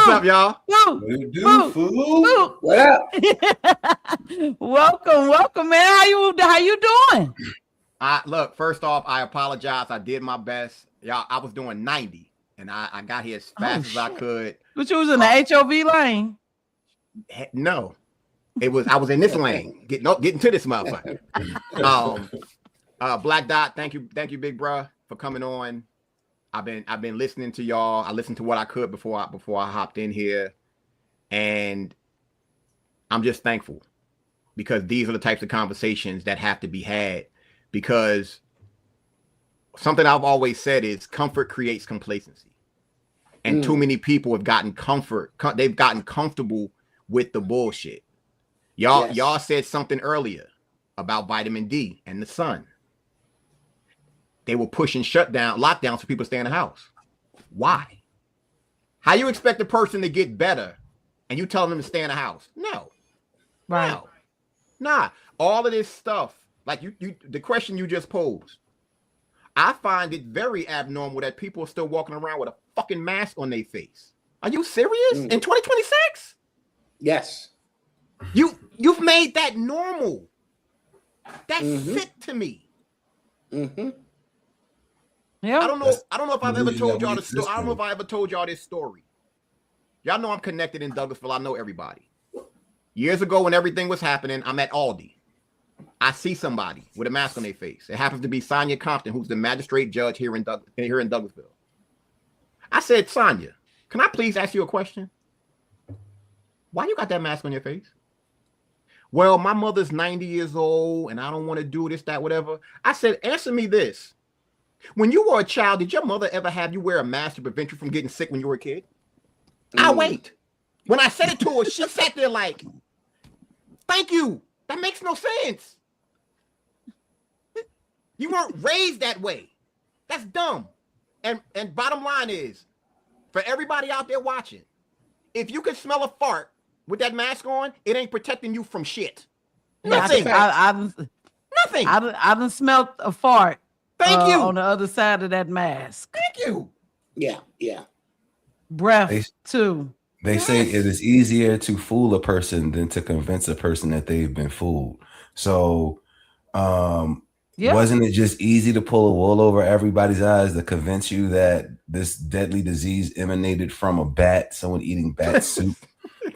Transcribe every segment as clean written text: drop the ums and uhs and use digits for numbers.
up, y'all? What do you do, fool? What up? Welcome, man. How you doing? Look, first off, I apologize. I did my best. Y'all, I was doing 90, and I got here as fast as I could. But you was in the HOV lane. No. I was in this lane, getting to this motherfucker. Black Dot, thank you, big bruh, for coming on. I've been listening to y'all. I listened to what I could before I hopped in here, and I'm just thankful because these are the types of conversations that have to be had. Because something I've always said is comfort creates complacency, and too many people have gotten they've gotten comfortable with the bullshit. Y'all said something earlier about vitamin D and the sun. They were pushing lockdowns for people to stay in the house. Why? How you expect a person to get better and you tell them to stay in the house? No. Right. No. Nah. All of this stuff, like the question you just posed, I find it very abnormal that people are still walking around with a fucking mask on their face. Are you serious? In 2026? Yes. You've made that normal. That's sick to me. Mm-hmm. Yeah. I don't know if I've ever told y'all this story. I don't know if I ever told y'all this story. Y'all know I'm connected in Douglasville. I know everybody. Years ago, when everything was happening, I'm at Aldi. I see somebody with a mask on their face. It happens to be Sonia Compton, who's the magistrate judge here in Douglasville. I said, Sonia, can I please ask you a question? Why you got that mask on your face? Well, my mother's 90 years old and I don't want to do this, that, whatever. I said, answer me this. When you were a child, did your mother ever have you wear a mask to prevent you from getting sick when you were a kid? I wait. When I said it to her, she sat there like, thank you. That makes no sense. You weren't raised that way. That's dumb. And bottom line is, for everybody out there watching, if you can smell a fart with that mask on, it ain't protecting you from shit. Nothing. Nothing. I done smelled a fart. Thank you. On the other side of that mask. Thank you. Yeah. Breath too. They say it is easier to fool a person than to convince a person that they've been fooled. So, wasn't it just easy to pull a wool over everybody's eyes to convince you that this deadly disease emanated from a bat, someone eating bat soup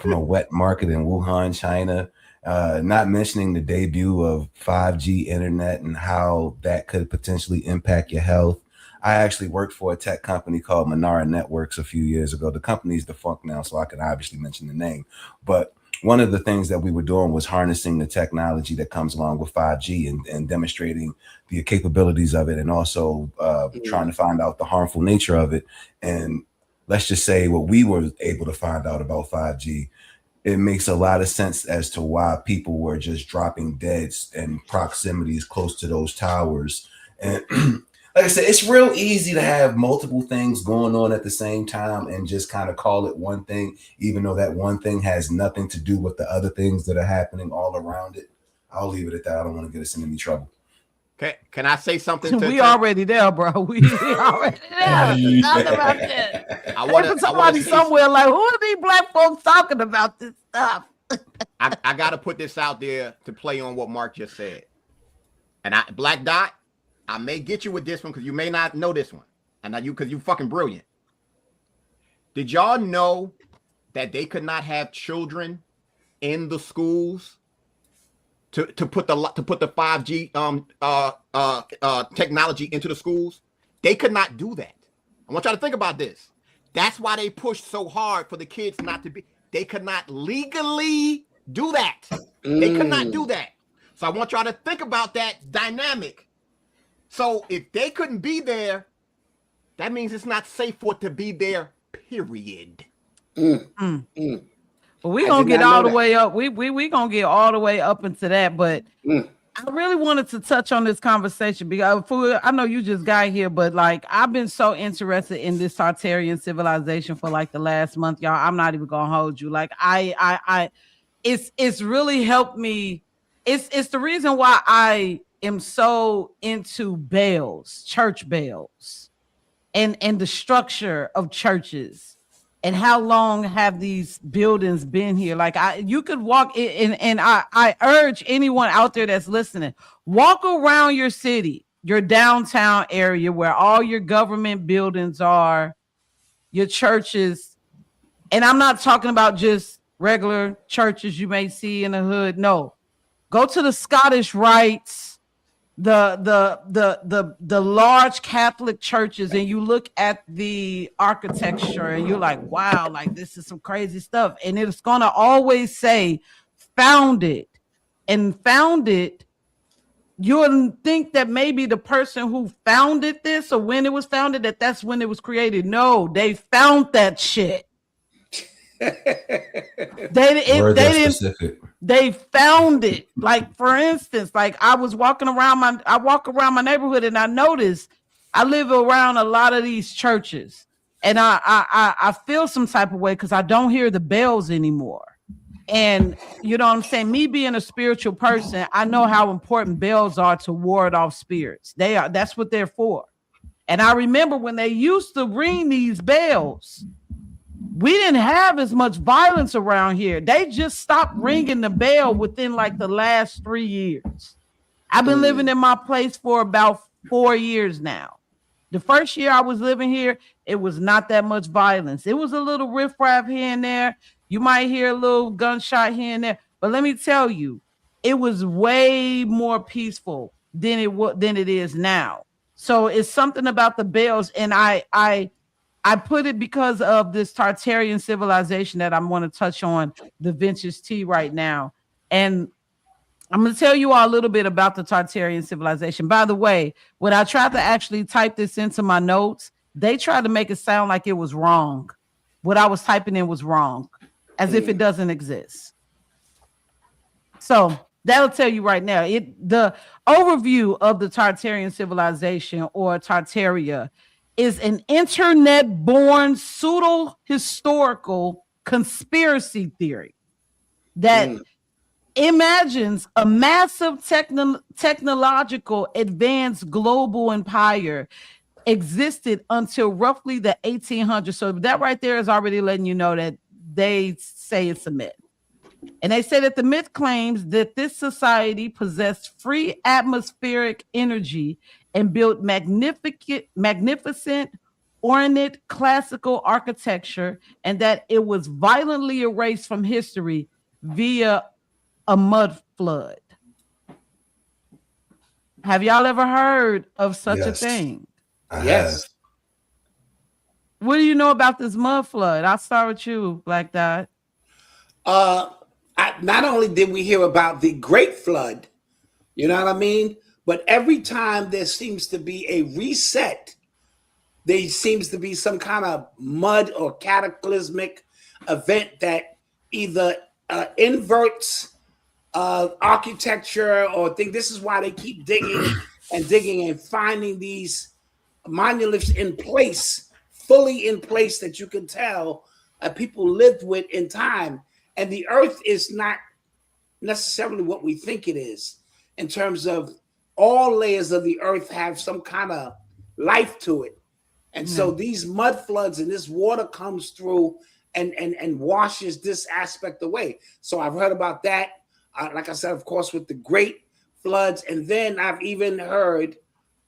from a wet market in Wuhan, China? Not mentioning the debut of 5G internet and how that could potentially impact your health. I actually worked for a tech company called Monara Networks a few years ago. The company's defunct now, so I can obviously mention the name. But one of the things that we were doing was harnessing the technology that comes along with 5G and demonstrating the capabilities of it, and also trying to find out the harmful nature of it. And let's just say what we were able to find out about 5G, it makes a lot of sense as to why people were just dropping dead in proximities close to those towers. And like I said, it's real easy to have multiple things going on at the same time and just kind of call it one thing, even though that one thing has nothing to do with the other things that are happening all around it. I'll leave it at that. I don't want to get us in any trouble. Okay, can I say something? We already there, bro. We already there. Nothing about that. I want somebody somewhere like, who are these black folks talking about this stuff? I got to put this out there to play on what Mark just said. And Black Dot, I may get you with this one because you may not know this one. And because you fucking brilliant. Did y'all know that they could not have children in the schools to put the 5G technology into the schools? They could not do that. I want y'all to think about this. That's why they pushed so hard for the kids not to be. They could not legally do that. They could not do that. So I want y'all to think about that dynamic. So if they couldn't be there, that means it's not safe for it to be there, period. Well, we're gonna get all the way up. We gonna get all the way up into that, but I really wanted to touch on this conversation because I know you just got here, but like I've been so interested in this Tartarian civilization for like the last month, y'all. I'm not even gonna hold you. Like it's really helped me. It's the reason why I am so into bells, church bells, and the structure of churches And how long have these buildings been here? Like you could walk in, and I urge anyone out there that's listening, walk around your city, your downtown area where all your government buildings are, your churches. And I'm not talking about just regular churches you may see in the hood. No, go to the Scottish Rites, the large Catholic churches, and you look at the architecture and you're like, wow, like this is some crazy stuff. And it's gonna always say founded, and founded, you'll think that maybe the person who founded this, or when it was founded, that's when it was created. No, they found that shit. They found it. Like, for instance, like I walk around my neighborhood, and I noticed I live around a lot of these churches, and I feel some type of way because I don't hear the bells anymore. And you know what I'm saying? Me being a spiritual person, I know how important bells are to ward off spirits. That's what they're for. And I remember when they used to ring these bells, we didn't have as much violence around here. They just stopped ringing the bell within like the last 3 years. I've been living in my place for about 4 years now. The first year I was living here, it was not that much violence. It was a little riffraff here and there. You might hear a little gunshot here and there. But let me tell you, it was way more peaceful than it is now. So it's something about the bells, and I put it because of this Tartarian civilization that I'm going to touch on, the vintage tea right now. And I'm going to tell you all a little bit about the Tartarian civilization. By the way, when I tried to actually type this into my notes, they tried to make it sound like it was wrong. What I was typing in was wrong, as if it doesn't exist. So that'll tell you right now. The overview of the Tartarian civilization, or Tartaria, is an internet-born pseudo-historical conspiracy theory that imagines a massive technological advanced global empire existed until roughly the 1800s. So that right there is already letting you know that they say it's a myth. And they say that the myth claims that this society possessed free atmospheric energy and built magnificent, ornate classical architecture, and that it was violently erased from history via a mud flood. Have y'all ever heard of such a thing? Yes. What do you know about this mud flood? I'll start with you, Black Dot. Not only did we hear about the Great Flood, you know what I mean? But every time there seems to be a reset, there seems to be some kind of mud or cataclysmic event that either inverts architecture or think. This is why they keep digging and finding these monoliths in place, fully in place, that you can tell people lived with in time. And the earth is not necessarily what we think it is, in terms of all layers of the earth have some kind of life to it. And so these mud floods and this water comes through and washes this aspect away. So I've heard about that. Like I said, of course, with the great floods. And then I've even heard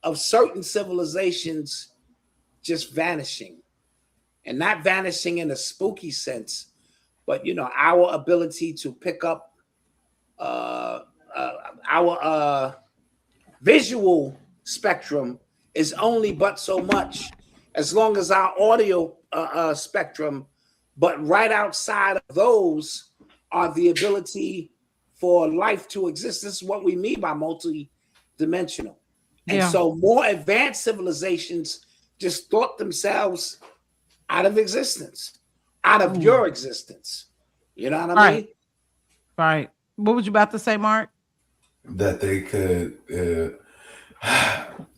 of certain civilizations just vanishing, and not vanishing in a spooky sense, but, you know, our ability to pick up our visual spectrum is only but so much, as long as our audio spectrum, but right outside of those are the ability for life to exist. This is what we mean by multi-dimensional. And so more advanced civilizations just thought themselves out of existence, out of your existence. You know what I mean? Right. What was you about to say, Mark? That they could, the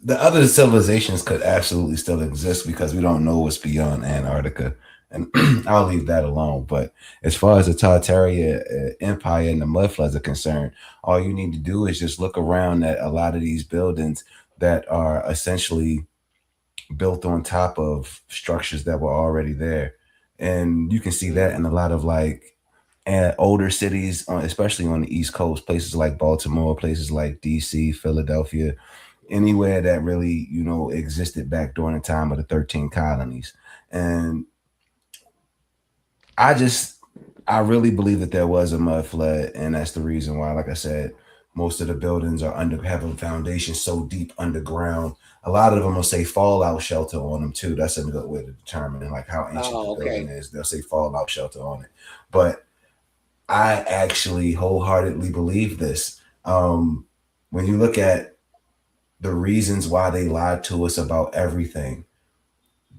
other civilizations could absolutely still exist, because we don't know what's beyond Antarctica. And I'll leave that alone. But as far as the Tartaria Empire and the mud floods are concerned, all you need to do is just look around at a lot of these buildings that are essentially built on top of structures that were already there. And you can see that in a lot of like older cities, especially on the East Coast, places like Baltimore, places like DC, Philadelphia, anywhere that really, existed back during the time of the 13 colonies. And I really believe that there was a mud flood, and that's the reason why, like I said, most of the buildings have a foundation so deep underground. A lot of them will say fallout shelter on them too. That's a good way to determine like how ancient the building is. They'll say fallout shelter on it. But I actually wholeheartedly believe this. When you look at the reasons why they lied to us about everything,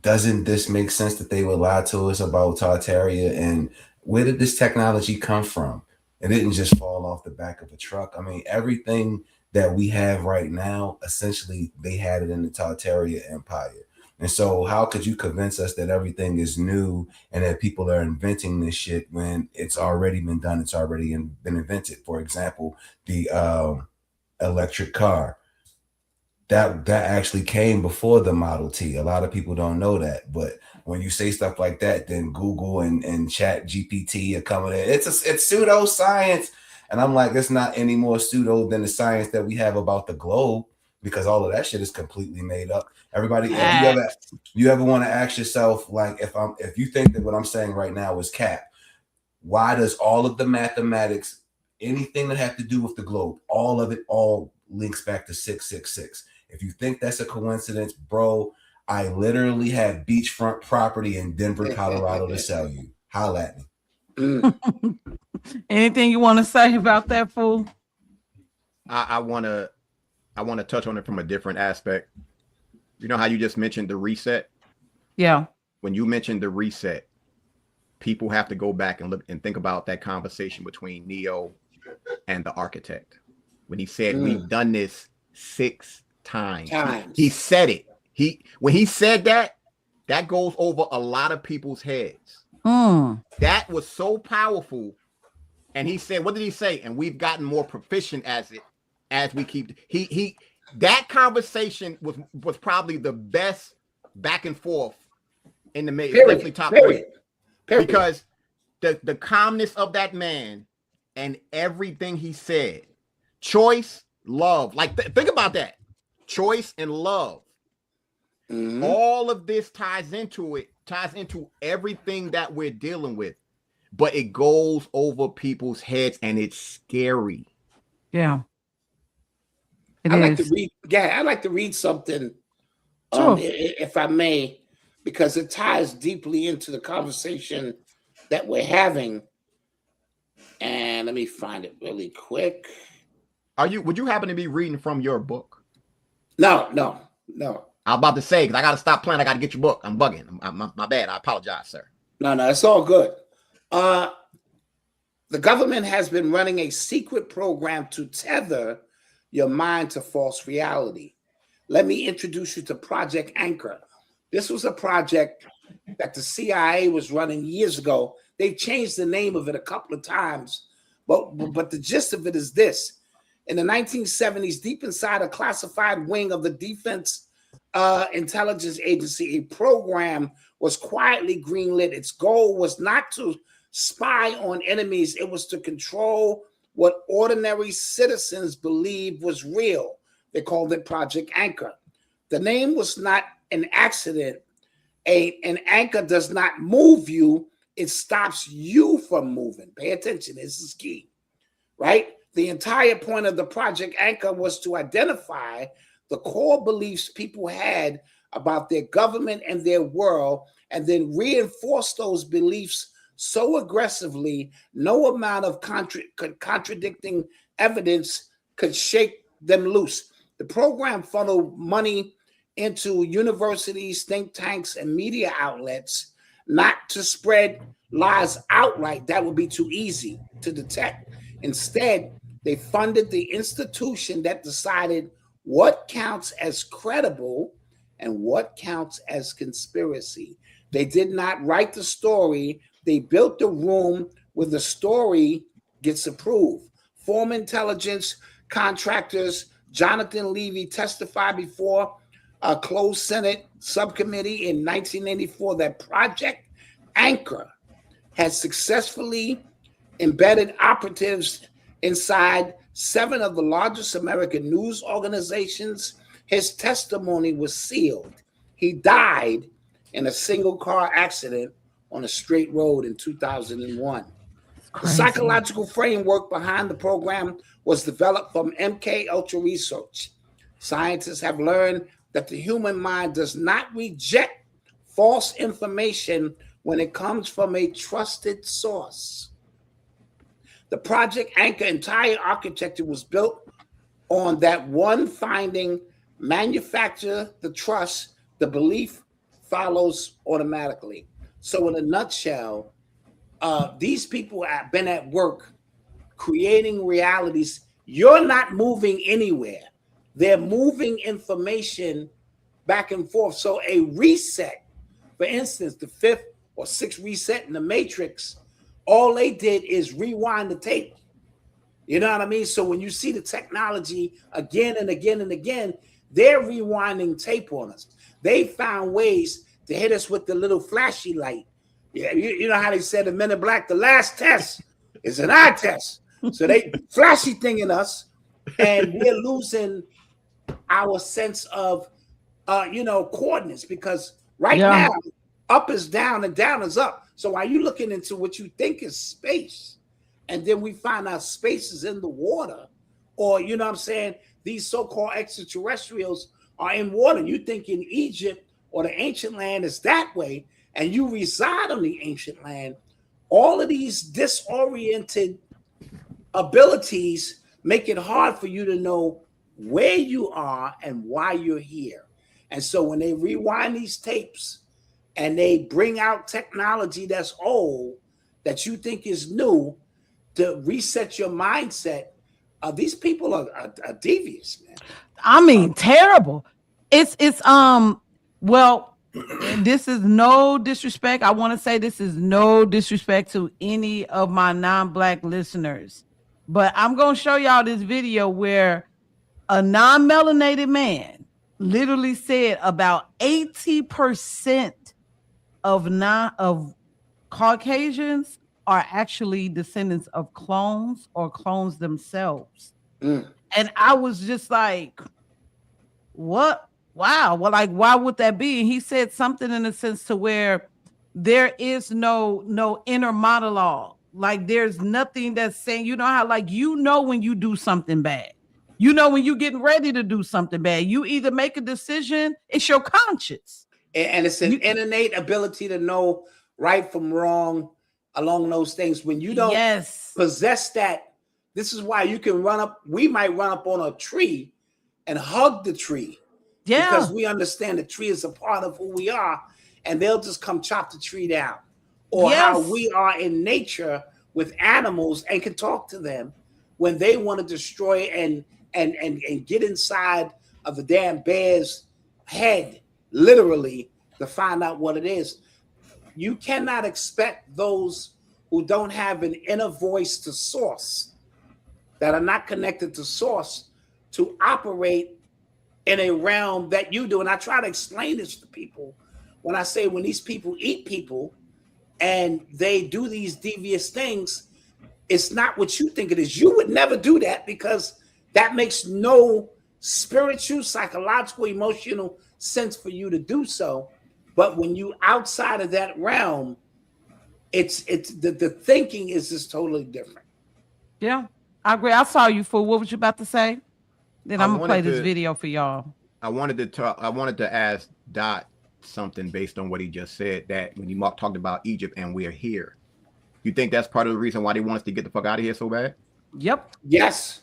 doesn't this make sense that they would lie to us about Tartaria? And where did this technology come from? It didn't just fall off the back of a truck. I mean, everything that we have right now, essentially, they had it in the Tartaria Empire. And so how could you convince us that everything is new and that people are inventing this shit when it's already been done? It's already been invented. For example, the electric car. That actually came before the Model T. A lot of people don't know that, but when you say stuff like that, then Google and Chat GPT are coming in. It's pseudoscience, and I'm like, it's not any more pseudo than the science that we have about the globe, because all of that shit is completely made up. Everybody, if you ever want to ask yourself, like, if you think that what I'm saying right now is cap, why does all of the mathematics, anything that have to do with the globe, all of it all links back to 666? If you think that's a coincidence, bro, I literally have beachfront property in Denver, Colorado to sell you. Holla at me. Anything you want to say about that, fool? I want to touch on it from a different aspect. You know how you just mentioned the reset? Yeah. When you mentioned the reset, people have to go back and look and think about that conversation between Neo and the architect. When he said, we've done this 6 times. He said it. When he said that goes over a lot of people's heads. That was so powerful. And he said, what did he say? And we've gotten more proficient as we keep that conversation was probably the best back and forth in the definitely top 3. Because the calmness of that man and everything he said, choice, love, like think about that. Choice and love. All of this ties into everything that we're dealing with, but it goes over people's heads and it's scary. Yeah. I'd like to read something, if I may, because it ties deeply into the conversation that we're having. And let me find it really quick. Would you happen to be reading from your book? No. I'm about to say, because I got to stop playing. I got to get your book. I'm bugging. My bad. I apologize, sir. No, it's all good. The government has been running a secret program to tether your mind to false reality. Let me introduce you to Project Anchor. This was a project that the CIA was running years ago. They've changed the name of it a couple of times, but the gist of it is this. In the 1970s, deep inside a classified wing of the Defense Intelligence Agency, a program was quietly greenlit. Its goal was not to spy on enemies. It was to control what ordinary citizens believed was real. They called it Project Anchor. The name was not an accident. An anchor does not move you. It stops you from moving. Pay attention. This is key, right? The entire point of the Project Anchor was to identify the core beliefs people had about their government and their world, and then reinforce those beliefs so aggressively, no amount of contradicting evidence could shake them loose. The program funneled money into universities, think tanks, and media outlets, not to spread lies outright. That would be too easy to detect. Instead, they funded the institution that decided what counts as credible and what counts as conspiracy. They did not write the story. They built the room where the story gets approved. Former intelligence contractors, Jonathan Levy, testified before a closed Senate subcommittee in 1984 that Project Anchor has successfully embedded operatives inside 7 of the largest American news organizations. His testimony was sealed. He died in a single car accident on a straight road in 2001. The psychological framework behind the program was developed from MK Ultra research. Scientists have learned that the human mind does not reject false information when it comes from a trusted source. The Project Anchor entire architecture was built on that one finding: manufacture the trust, the belief follows automatically. So in a nutshell, these people have been at work creating realities. You're not moving anywhere. They're moving information back and forth. So a reset, for instance, the 5th or 6th reset in the Matrix, all they did is rewind the tape. You know what I mean? So when you see the technology again and again and again, they're rewinding tape on us. They found ways to hit us with the little flashy light. Yeah, you know how they said in Men in Black, the last test is an eye test. So they flashy thing in us, and we're losing our sense of coordinates, because now up is down and down is up. So while you looking into what you think is space, and then we find out space is in the water, or you know what I'm saying, these so-called extraterrestrials are in water. You think in Egypt or the ancient land is that way, and you reside on the ancient land. All of these disoriented abilities make it hard for you to know where you are and why you're here. And so when they rewind these tapes and they bring out technology that's old, that you think is new, to reset your mindset, these people are devious, man. I mean, terrible. It's well, this is no disrespect. I want to say this is no disrespect to any of my non-Black listeners, but I'm going to show y'all this video where a non-melanated man literally said about 80% of Caucasians are actually descendants of clones or clones themselves. And I was just like, what? Wow. Well, like, why would that be? And he said something in a sense to where there is no inner monologue. Like, there's nothing that's saying, you know how, like, when you do something bad, when you're getting ready to do something bad, you either make a decision, it's your conscience. And it's an innate ability to know right from wrong along those things. When you don't possess that, this is why you can we might run up on a tree and hug the tree. Yeah. Because we understand the tree is a part of who we are, and they'll just come chop the tree down. Or how we are in nature with animals and can talk to them when they want to destroy and get inside of the damn bear's head, literally, to find out what it is. You cannot expect those who don't have an inner voice to source, that are not connected to source, to operate in a realm that you do. And I try to explain this to people when I say, when these people eat people and they do these devious things, it's not what you think it is. You would never do that, because that makes no spiritual, psychological, emotional sense for you to do so. But when you outside of that realm, it's the thinking is just totally different. Yeah, I agree. I saw you, fool. What was you about to say? Then I'm gonna play this video for y'all. I wanted to ask Dot something based on what he just said, that when he talked about Egypt and we're here. You think that's part of the reason why they want us to get the fuck out of here so bad? Yep. Yes.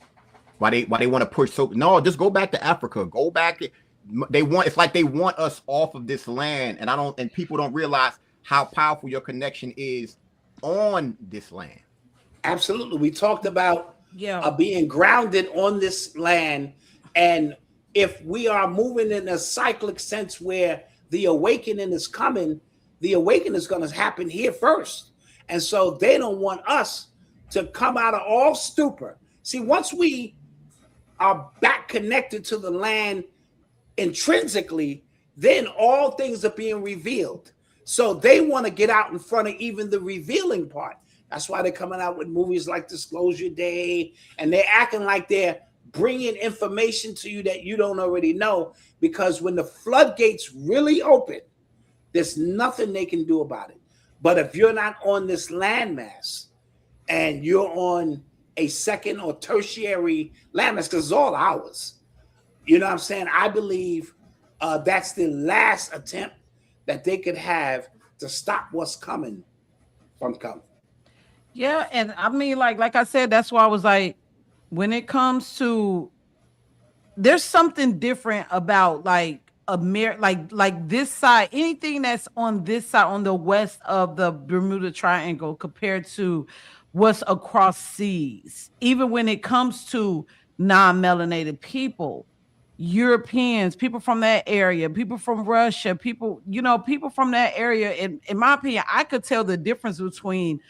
Why they want to push just go back to Africa. Go back. It's like they want us off of this land, and people don't realize how powerful your connection is on this land. Absolutely. We talked about being grounded on this land, and if we are moving in a cyclic sense where the awakening is coming, the awakening is going to happen here first. And so they don't want us to come out of all stupor. See, once we are back connected to the land intrinsically, then all things are being revealed. So they want to get out in front of even the revealing part. That's why they're coming out with movies like Disclosure Day, and they're acting like they're bringing information to you that you don't already know. Because when the floodgates really open, there's nothing they can do about it. But if you're not on this landmass and you're on a second or tertiary landmass, because it's all ours, you know what I'm saying? I believe that's the last attempt that they could have to stop what's coming from coming. Yeah, and I mean, like I said, that's why I was like, when it comes to, there's something different about like like this side, anything that's on this side, on the west of the Bermuda Triangle, compared to what's across seas. Even when it comes to non-melanated people, Europeans, people from that area, people from Russia, people, people from that area. In my opinion, I could tell the difference between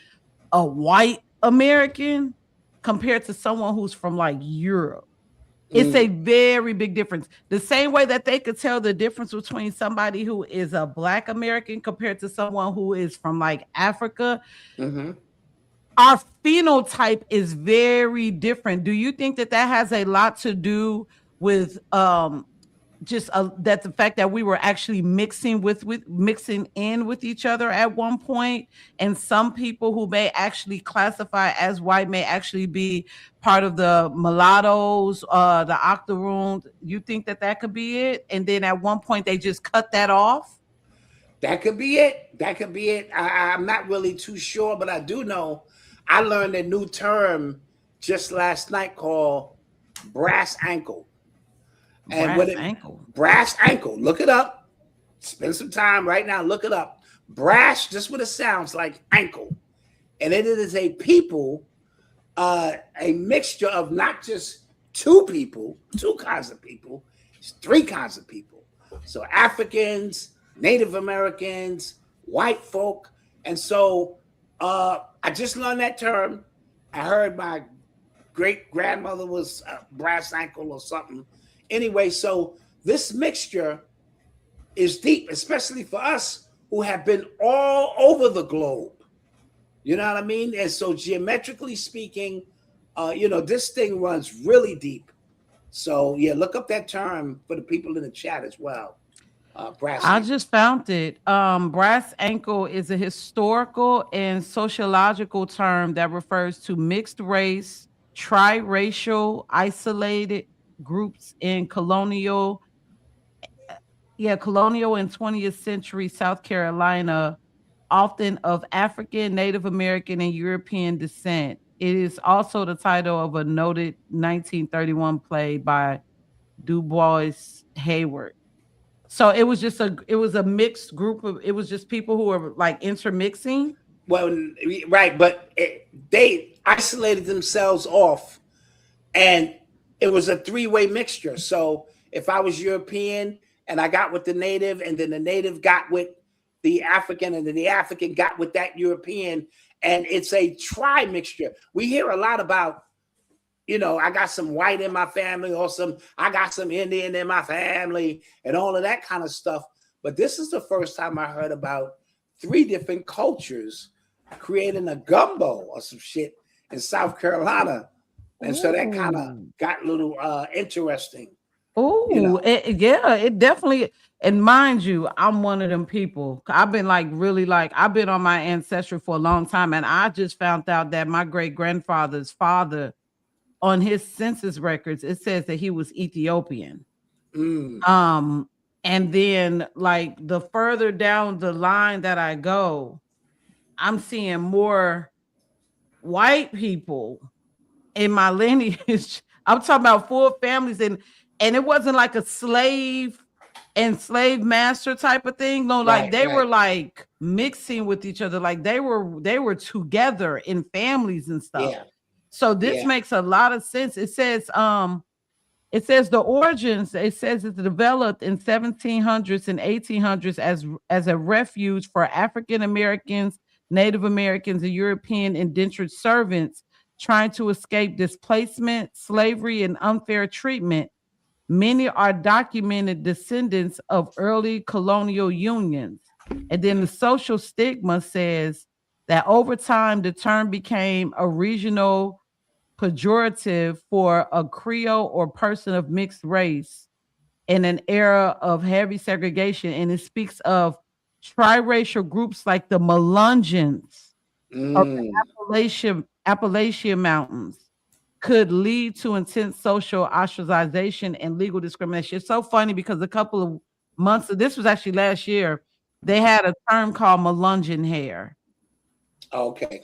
a white American compared to someone who's from like Europe. It's a very big difference. The same way that they could tell the difference between somebody who is a Black American compared to someone who is from like Africa. Our phenotype is very different. Do you think that has a lot to do with just that the fact that we were actually mixing in with each other at one point, and some people who may actually classify as white may actually be part of the mulattoes, the octoroons? You think that could be it? And then at one point they just cut that off? That could be it. That could be it. I'm not really too sure, but I do know I learned a new term just last night called brass ankle. And brass ankle, look it up. Spend some time right now, look it up. Brass, just what it sounds like, ankle. And it is a people, a mixture of not just two kinds of people, it's three kinds of people. So Africans, Native Americans, white folk. And so I just learned that term. I heard my great grandmother was brass ankle or something. Anyway, so this mixture is deep, especially for us who have been all over the globe. You know what I mean? And so geometrically speaking, this thing runs really deep. So yeah, look up that term for the people in the chat as well. Brass I ankle. just found it. Brass ankle is a historical and sociological term that refers to mixed race, triracial, isolated groups in colonial and 20th century South Carolina, often of African, Native American, and European descent. It is also the title of a noted 1931 play by Du Bois Hayward. So it was a mixed group of, it was just people who were like intermixing. Well, right, but they isolated themselves off, and it was a three-way mixture. So if I was European and I got with the native, and then the native got with the African, and then the African got with that European, and it's a tri-mixture. We hear a lot about, I got some white in my family, or I got some Indian in my family, and all of that kind of stuff. But this is the first time I heard about three different cultures creating a gumbo or some shit in South Carolina. And so that kind of got a little interesting. Oh, it definitely. And mind you, I'm one of them people. I've been I've been on my ancestry for a long time. And I just found out that my great grandfather's father, on his census records, it says that he was Ethiopian. And then like the further down the line that I go, I'm seeing more white people in my lineage. I'm talking about full families, and it wasn't like a slave and slave master type of thing. No, like they were like mixing with each other, like they were together in families and stuff. Yeah. So this makes a lot of sense. It says the origins. It says it's developed in 1700s and 1800s as a refuge for African Americans, Native Americans, and European indentured servants trying to escape displacement, slavery, and unfair treatment. Many are documented descendants of early colonial unions. And then the social stigma says that over time, the term became a regional pejorative for a Creole or person of mixed race in an era of heavy segregation. And it speaks of triracial groups like the Melungeons of the Appalachian Mountains could lead to intense social ostracization and legal discrimination. It's so funny because a couple of months, this was actually last year, they had a term called Melungeon hair. Okay.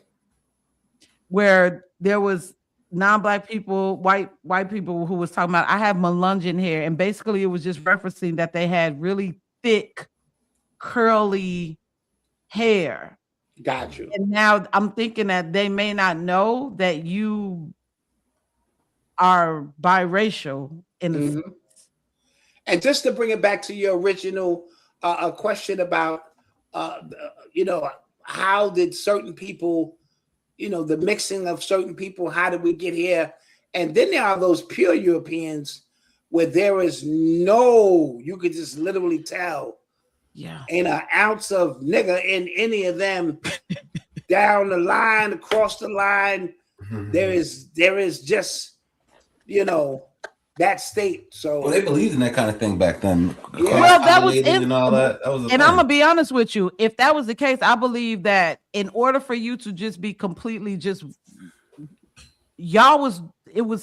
Where there was non-black people, white people who was talking about, I have Melungeon hair. And basically it was just referencing that they had really thick, curly hair. Got you. And now I'm thinking that they may not know that you are biracial in the sense. And just to bring it back to your original question about, how did certain people, the mixing of certain people, how did we get here? And then there are those pure Europeans where there is you could just literally tell, ain't an ounce of nigger in any of them. Down the line, across the line, there is just, that state. So they believed in that kind of thing back then. Yeah. Well, that was and all that. And I'm gonna be honest with you. If that was the case, I believe that in order for you to just be completely it was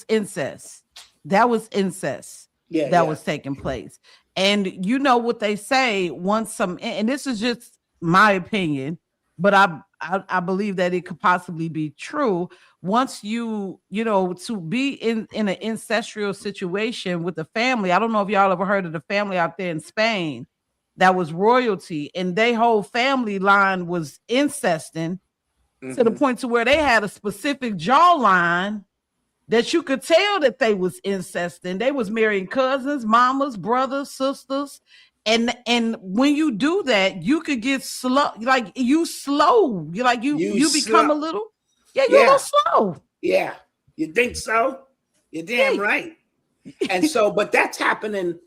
incest. That was incest. That was taking place. And you know what they say and this is just my opinion, but I believe that it could possibly be true. Once to be in an ancestral situation with the family. I don't know if y'all ever heard of the family out there in Spain that was royalty, and their whole family line was incesting to the point to where they had a specific jawline that you could tell that they was incesting. They was marrying cousins, mamas, brothers, sisters. And when you do that, you could get slow, like you slow. You become a little, you're a little slow. Yeah, you think so? You're damn right. And so, but that's happening.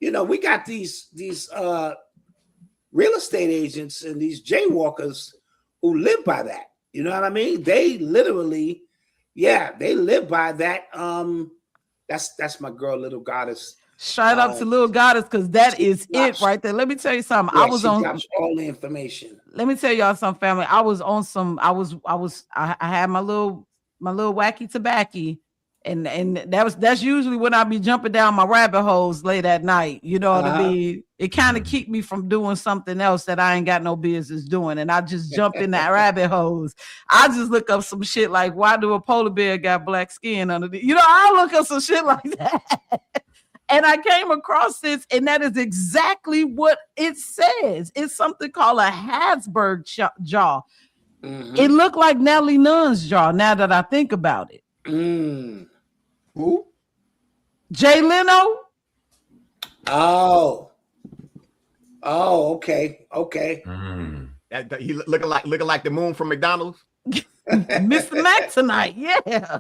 We got these real estate agents and these jaywalkers who live by that. You know what I mean? They literally, they live by that. That's my girl, Little Goddess. Shout out to Little Goddess, because that is it right there. Let me tell you something. I was on all the information. Let me tell y'all something, family. I had my little wacky tobacco, and that's usually when I be jumping down my rabbit holes late at night. You know what I mean? It kind of keep me from doing something else that I ain't got no business doing, and I just jump in that rabbit holes. I just look up some shit like, why do a polar bear got black skin under the? I look up some shit like that. And I came across this, and that is exactly what it says. It's something called a Habsburg jaw. It looked like Nellie Nunn's jaw, now that I think about it. Who? Jay Leno. Oh, okay. That he looking like the moon from McDonald's. Mr. Mac tonight, yeah.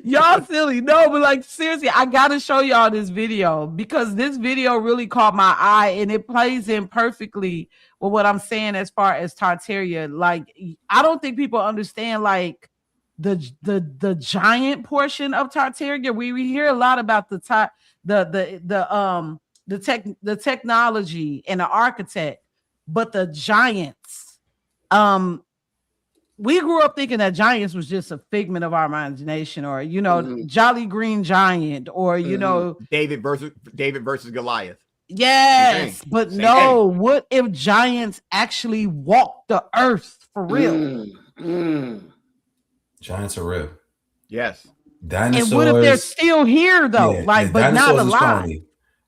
Y'all silly. No, but like seriously, I gotta show y'all this video because this video really caught my eye, and it plays in perfectly with what I'm saying as far as Tartaria. Like, I don't think people understand like the giant portion of Tartaria. We hear a lot about the technology and the architect, but the giants. We grew up thinking that giants was just a figment of our imagination, or Jolly Green Giant, or David versus Goliath. Yes, but no. What if giants actually walked the earth for real? Giants are real. Yes. Dinosaurs. And what if they're still here though? But not alive.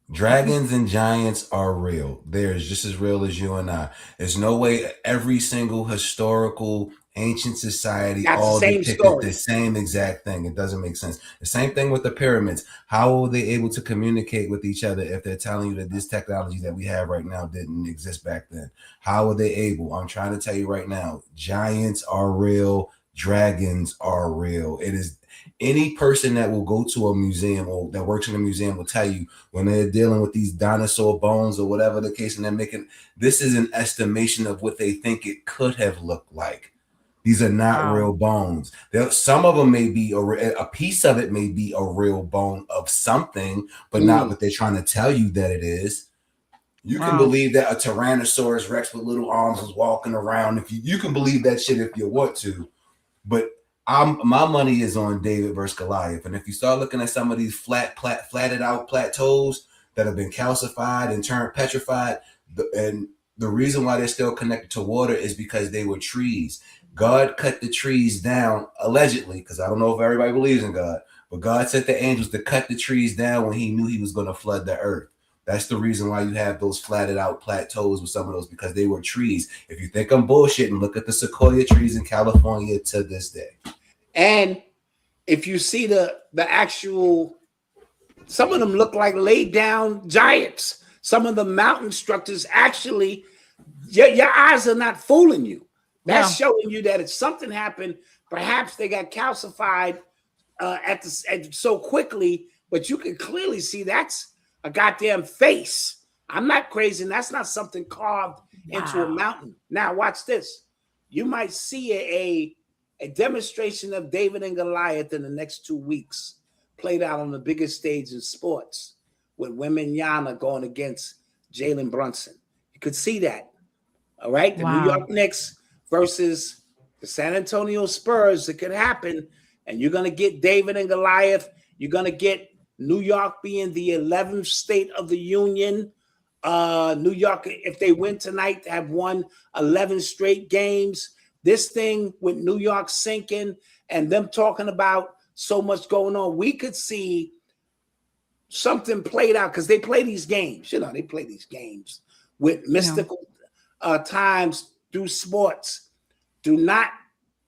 Dragons and giants are real. They're just as real as you and I. There's no way every single historical ancient society all depicted the same exact thing. It doesn't make sense. The same thing with the pyramids. How are they able to communicate with each other if they're telling you that this technology that we have right now didn't exist back then? How are they able? I'm trying to tell you right now, giants are real. dragons are real. It is any person that will go to a museum or that works in a museum will tell you when they're dealing with these dinosaur bones or whatever the case, and they're making this is an estimation of what they think it could have looked like. These are not real bones. Some of them may be a piece of it may be a real bone of something, but not what they're trying to tell you that it is. You can believe that a Tyrannosaurus Rex with little arms was walking around. If you can believe that shit if you want to, but my money is on David versus Goliath. And if you start looking at some of these flatted out plateaus that have been calcified and turned petrified, and the reason why they're still connected to water is because they were trees. God cut the trees down, allegedly, because I don't know if everybody believes in God, but God sent the angels to cut the trees down when he knew he was going to flood the earth. That's the reason why you have those flatted out plateaus with some of those, because they were trees. If you think I'm bullshitting, look at the sequoia trees in California to this day. And if you see the actual, some of them look like laid down giants. Some of the mountain structures actually, your eyes are not fooling you. That's showing you that if something happened, perhaps they got calcified so quickly, but you can clearly see that's a goddamn face. I'm not crazy. And that's not something carved into a mountain. Now watch this. You might see a demonstration of David and Goliath in the next 2 weeks, played out on the biggest stage in sports with Wembanyama going against Jalen Brunson. You could see that. All right. The New York Knicks versus the San Antonio Spurs. It could happen. And you're going to get David and Goliath. You're going to get New York being the 11th state of the union. New York, if they win tonight, have won 11 straight games. This thing with New York sinking and them talking about so much going on, we could see something played out because they play these games. You know, they play these games with mystical times through sports. Do not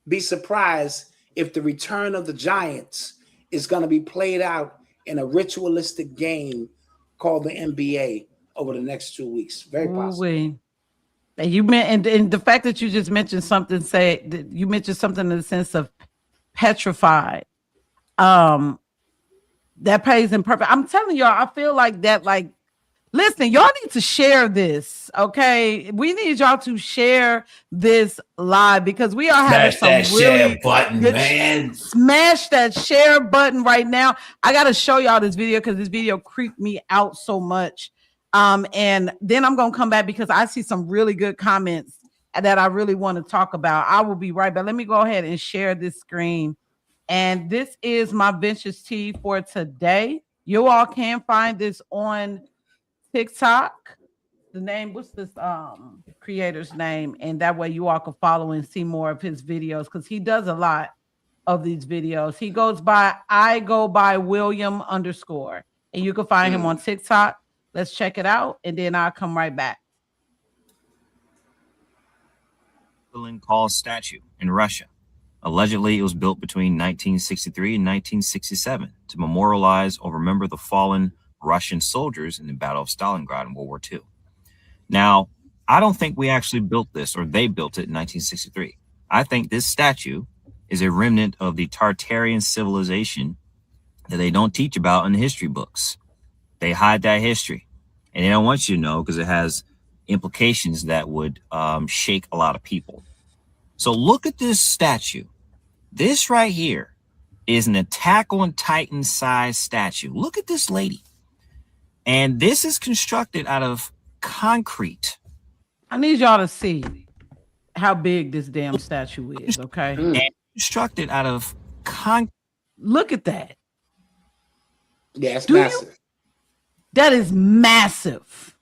be surprised if the return of the Giants is going to be played out in a ritualistic game called the NBA over the next 2 weeks. Very possible. And you meant, and the fact that you just mentioned something, you mentioned something in the sense of petrified. That plays in perfect. I'm telling y'all, I feel like that. Like, listen, y'all need to share this. Okay, we need y'all to share this live because we are having some really share button, man. Smash that share button right now. I got to show y'all this video because this video creeped me out so much. And then I'm gonna come back because I see some really good comments that I really want to talk about. I will be right back. Let me go ahead and share this screen. And this is my vintage tea for today. You all can find this on TikTok. The name, what's this creator's name? And that way you all can follow and see more of his videos because he does a lot of these videos. He goes by William _ and you can find him on TikTok. Let's check it out, and then I'll come right back. Call statue in Russia. Allegedly, it was built between 1963 and 1967 to memorialize or remember the fallen Russian soldiers in the Battle of Stalingrad in World War II. Now, I don't think we actually built this, or they built it in 1963. I think this statue is a remnant of the Tartarian civilization that they don't teach about in the history books. They hide that history, and they don't want you to know because it has implications that would shake a lot of people. So look at this statue. This right here is an Attack on Titan size statue. Look at this lady. And this is constructed out of concrete. I need y'all to see how big this damn statue is, okay? And constructed out of concrete. Look at that. Yeah, it's massive. That is massive.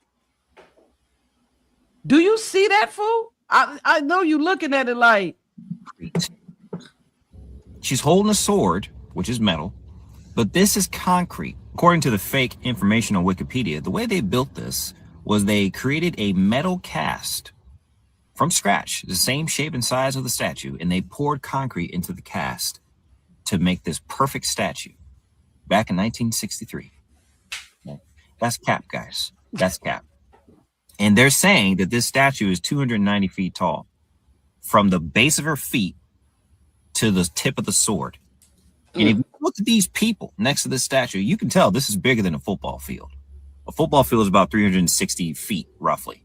Do you see that, fool? I know you looking at it like. She's holding a sword, which is metal, but this is concrete. According to the fake information on Wikipedia, the way they built this was they created a metal cast from scratch, the same shape and size of the statue, and they poured concrete into the cast to make this perfect statue back in 1963. That's cap, guys. That's cap. And they're saying that this statue is 290 feet tall from the base of her feet to the tip of the sword. And if you look at these people next to this statue, you can tell this is bigger than a football field. A football field is about 360 feet, roughly.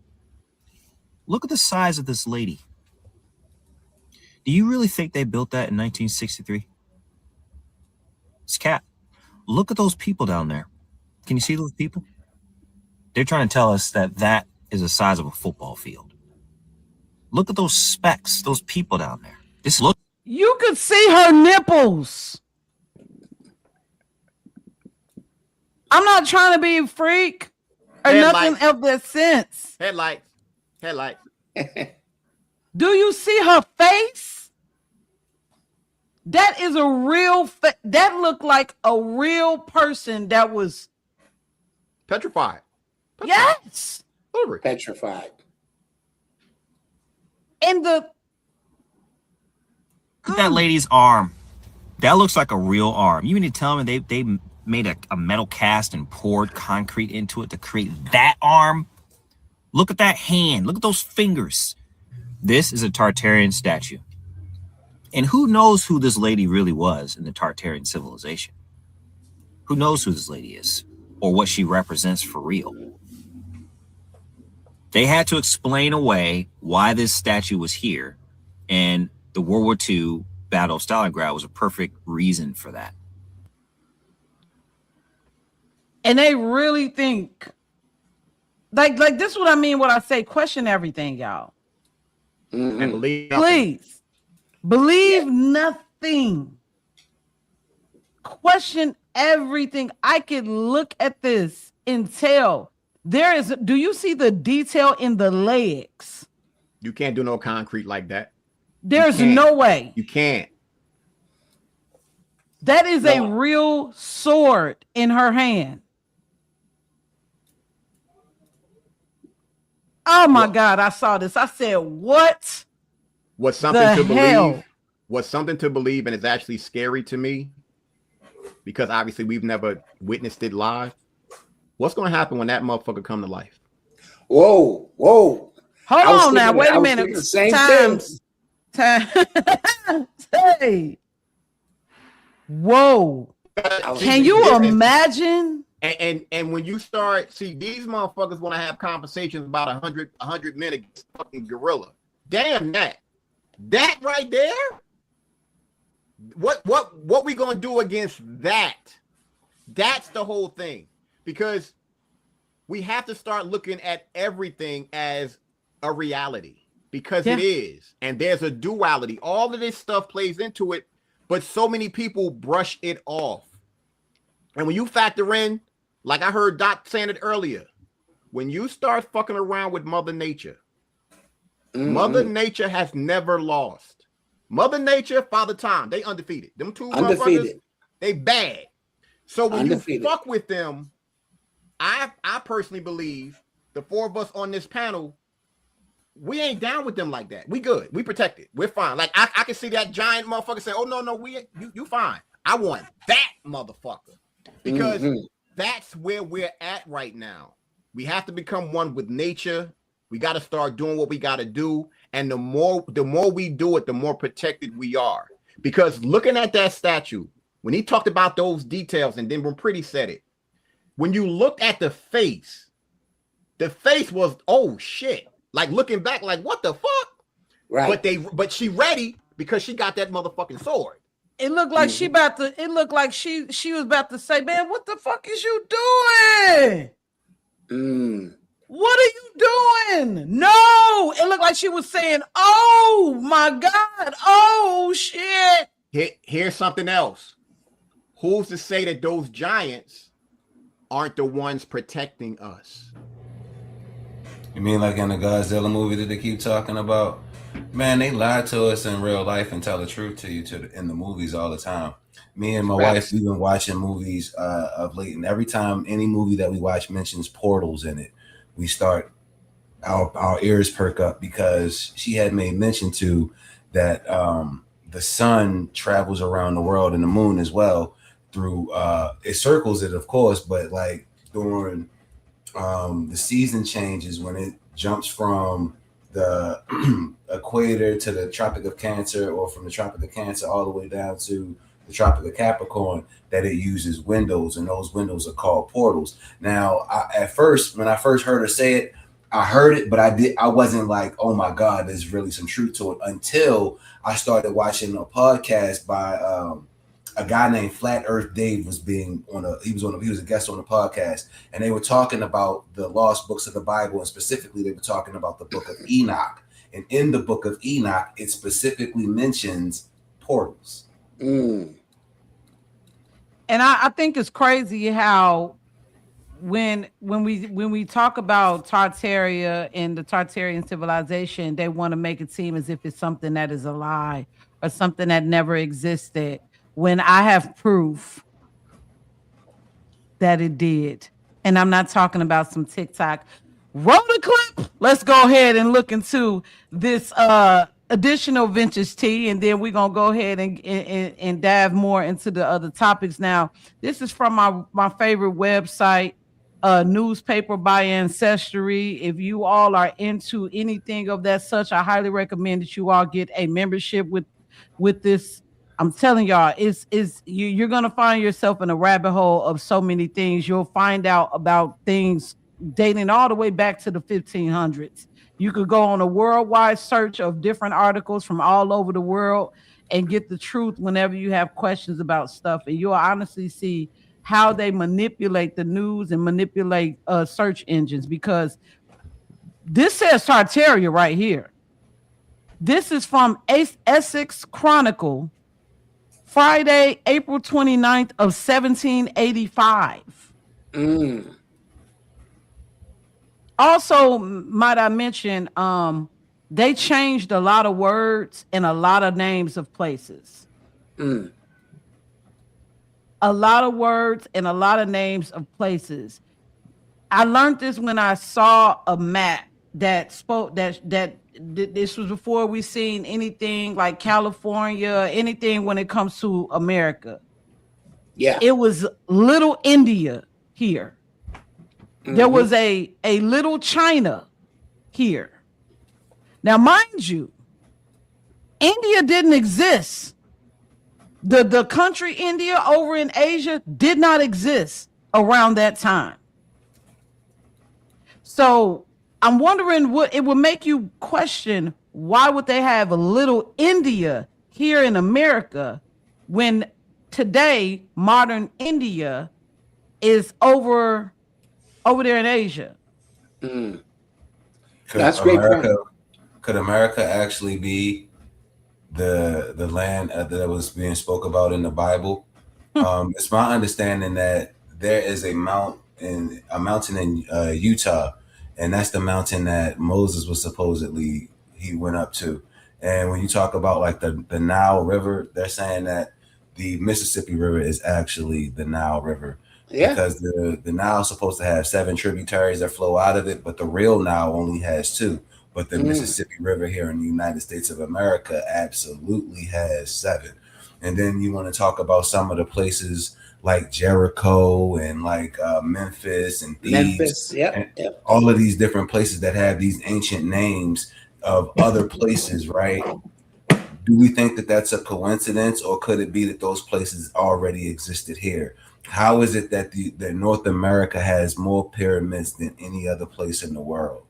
Look at the size of this lady. Do you really think they built that in 1963? It's cat. Look at those people down there. Can you see those people? They're trying to tell us that that is the size of a football field. Look at those specks, those people down there. You could see her nipples. I'm not trying to be a freak or nothing of that sense. Headlights. Do you see her face? That is a real that looked like a real person that was petrified. Yes. Petrified. And look at that lady's arm. That looks like a real arm. You mean to tell me they made a metal cast and poured concrete into it to create that arm? Look at that hand. Look at those fingers. This is a Tartarian statue. And who knows who this lady really was in the Tartarian civilization? Who knows who this lady is or what she represents for real? They had to explain away why this statue was here. And the World War II Battle of Stalingrad was a perfect reason for that. And they really think like this is what I mean when I say question everything, y'all. And believe Please believe nothing. Question everything. I could look at this and tell there is. Do you see the detail in the legs? You can't do no concrete like that. There's no way. You can't. That is a real sword in her hand. Oh my God, I saw this. I said, what? What's something to believe? What's something to believe, and it's actually scary to me because obviously we've never witnessed it live. What's going to happen when that motherfucker come to life? Whoa. Hold on now. Wait a minute. Same Time. Hey. Whoa. Can you imagine? And when you start, see, these motherfuckers want to have conversations about 100 men against fucking gorilla. Damn that. That right there? What we gonna do against that? That's the whole thing. Because we have to start looking at everything as a reality. Because it is. And there's a duality. All of this stuff plays into it, but so many people brush it off. And when you factor in, like I heard Doc saying it earlier, when you start fucking around with Mother Nature, Mother Nature has never lost. Mother Nature, Father Time, they undefeated. Them two motherfuckers, they bad. So when you fuck with them, I personally believe the four of us on this panel, we ain't down with them like that. We good. We protected. We're fine. Like I can see that giant motherfucker say, "Oh no, you fine. I want that motherfucker." Because that's where we're at right now. We have to become one with nature. We got to start doing what we got to do. And the more we do it, the more protected we are. Because looking at that statue, when he talked about those details, and then when Pretty said it, when you looked at the face was, oh shit. Like looking back, like what the fuck? Right. But she ready because she got that motherfucking sword. It looked like she was about to say, man, what the fuck is you doing? What are you doing? No, it looked like she was saying, oh my God, oh shit. Here's something else. Who's to say that those giants aren't the ones protecting us? You mean like in the Godzilla movie that they keep talking about? Man, they lie to us in real life and tell the truth to you in the movies all the time. Me and my wife, we've been watching movies of late, and every time any movie that we watch mentions portals in it, we start, our ears perk up, because she had made mention to that the sun travels around the world and the moon as well through, it circles it, of course, but like during the season changes, when it jumps from the equator to the Tropic of Cancer, or from the Tropic of Cancer all the way down to the Tropic of Capricorn, that it uses windows, and those windows are called portals. Now, at first, when I first heard her say it, I heard it, but I wasn't like, oh my God, there's really some truth to it, until I started watching a podcast by a guy named Flat Earth Dave. He was a guest on the podcast, and they were talking about the lost books of the Bible, and specifically they were talking about the book of Enoch. And in the book of Enoch, it specifically mentions portals. And I think it's crazy how when we talk about Tartaria and the Tartarian civilization, they want to make it seem as if it's something that is a lie or something that never existed, when I have proof that it did. And I'm not talking about some TikTok. Roll the clip. Let's go ahead and look into this additional vintage tea, and then we're gonna go ahead and dive more into the other topics. Now, this is from my favorite website, Newspaper by Ancestry. If you all are into anything of that such, I highly recommend that you all get a membership with this. I'm telling y'all, you're gonna find yourself in a rabbit hole of so many things. You'll find out about things dating all the way back to the 1500s. You could go on a worldwide search of different articles from all over the world and get the truth whenever you have questions about stuff. And you'll honestly see how they manipulate the news and manipulate search engines, because this says Tartaria right here. This is from Essex Chronicle, Friday, April 29th of 1785. Also, might I mention, they changed a lot of words and a lot of names of places. A lot of words and a lot of names of places. I learned this when I saw a map that spoke that this was before we seen anything like California, anything when it comes to America. Yeah. It was Little India here. There was a little China here. Now, mind you, India didn't exist. The country India over in Asia did not exist around that time. So I'm wondering what it would make you question, why would they have a little India here in America when today modern India is over there in Asia? That's great point. Could America actually be the land that was being spoke about in the Bible? It's my understanding that there is a mountain in Utah, and that's the mountain that Moses was supposedly he went up to. And when you talk about like the Nile River, they're saying that the Mississippi River is actually the Nile River. Yeah. Because the Nile is supposed to have 7 tributaries that flow out of it, but the real Nile only has 2. But the Mississippi River here in the United States of America absolutely has 7. And then you want to talk about some of the places like Jericho and like Memphis and Thebes, all of these different places that have these ancient names of other places, right? Do we think that that's a coincidence, or could it be that those places already existed here? How is it that that North America has more pyramids than any other place in the world?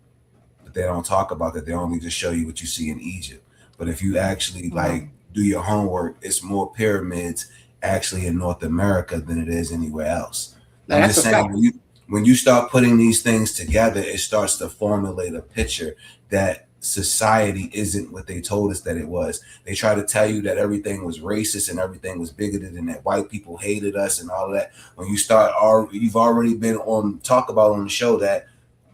But they don't talk about that. They only just show you what you see in Egypt. But if you actually like do your homework, it's more pyramids actually in North America than it is anywhere else. I'm just saying, when you start putting these things together, it starts to formulate a picture that society isn't what they told us that it was. They try to tell you that everything was racist and everything was bigoted and that white people hated us and all of that. When you start, you've already been on the show that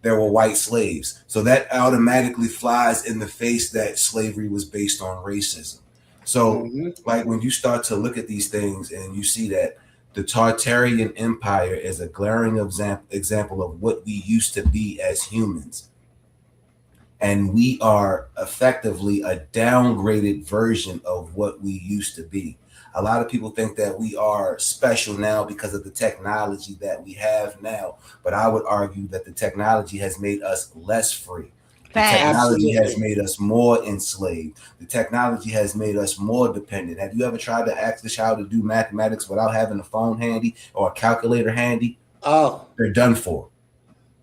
there were white slaves. So that automatically flies in the face that slavery was based on racism. So like when you start to look at these things and you see that the Tartarian Empire is a glaring example of what we used to be as humans. And we are effectively a downgraded version of what we used to be. A lot of people think that we are special now because of the technology that we have now. But I would argue that the technology has made us less free. The technology has Absolutely. made us more enslaved. The technology has made us more dependent. Have you ever tried to ask the child to do mathematics without having a phone handy or a calculator handy? Oh, They're done for.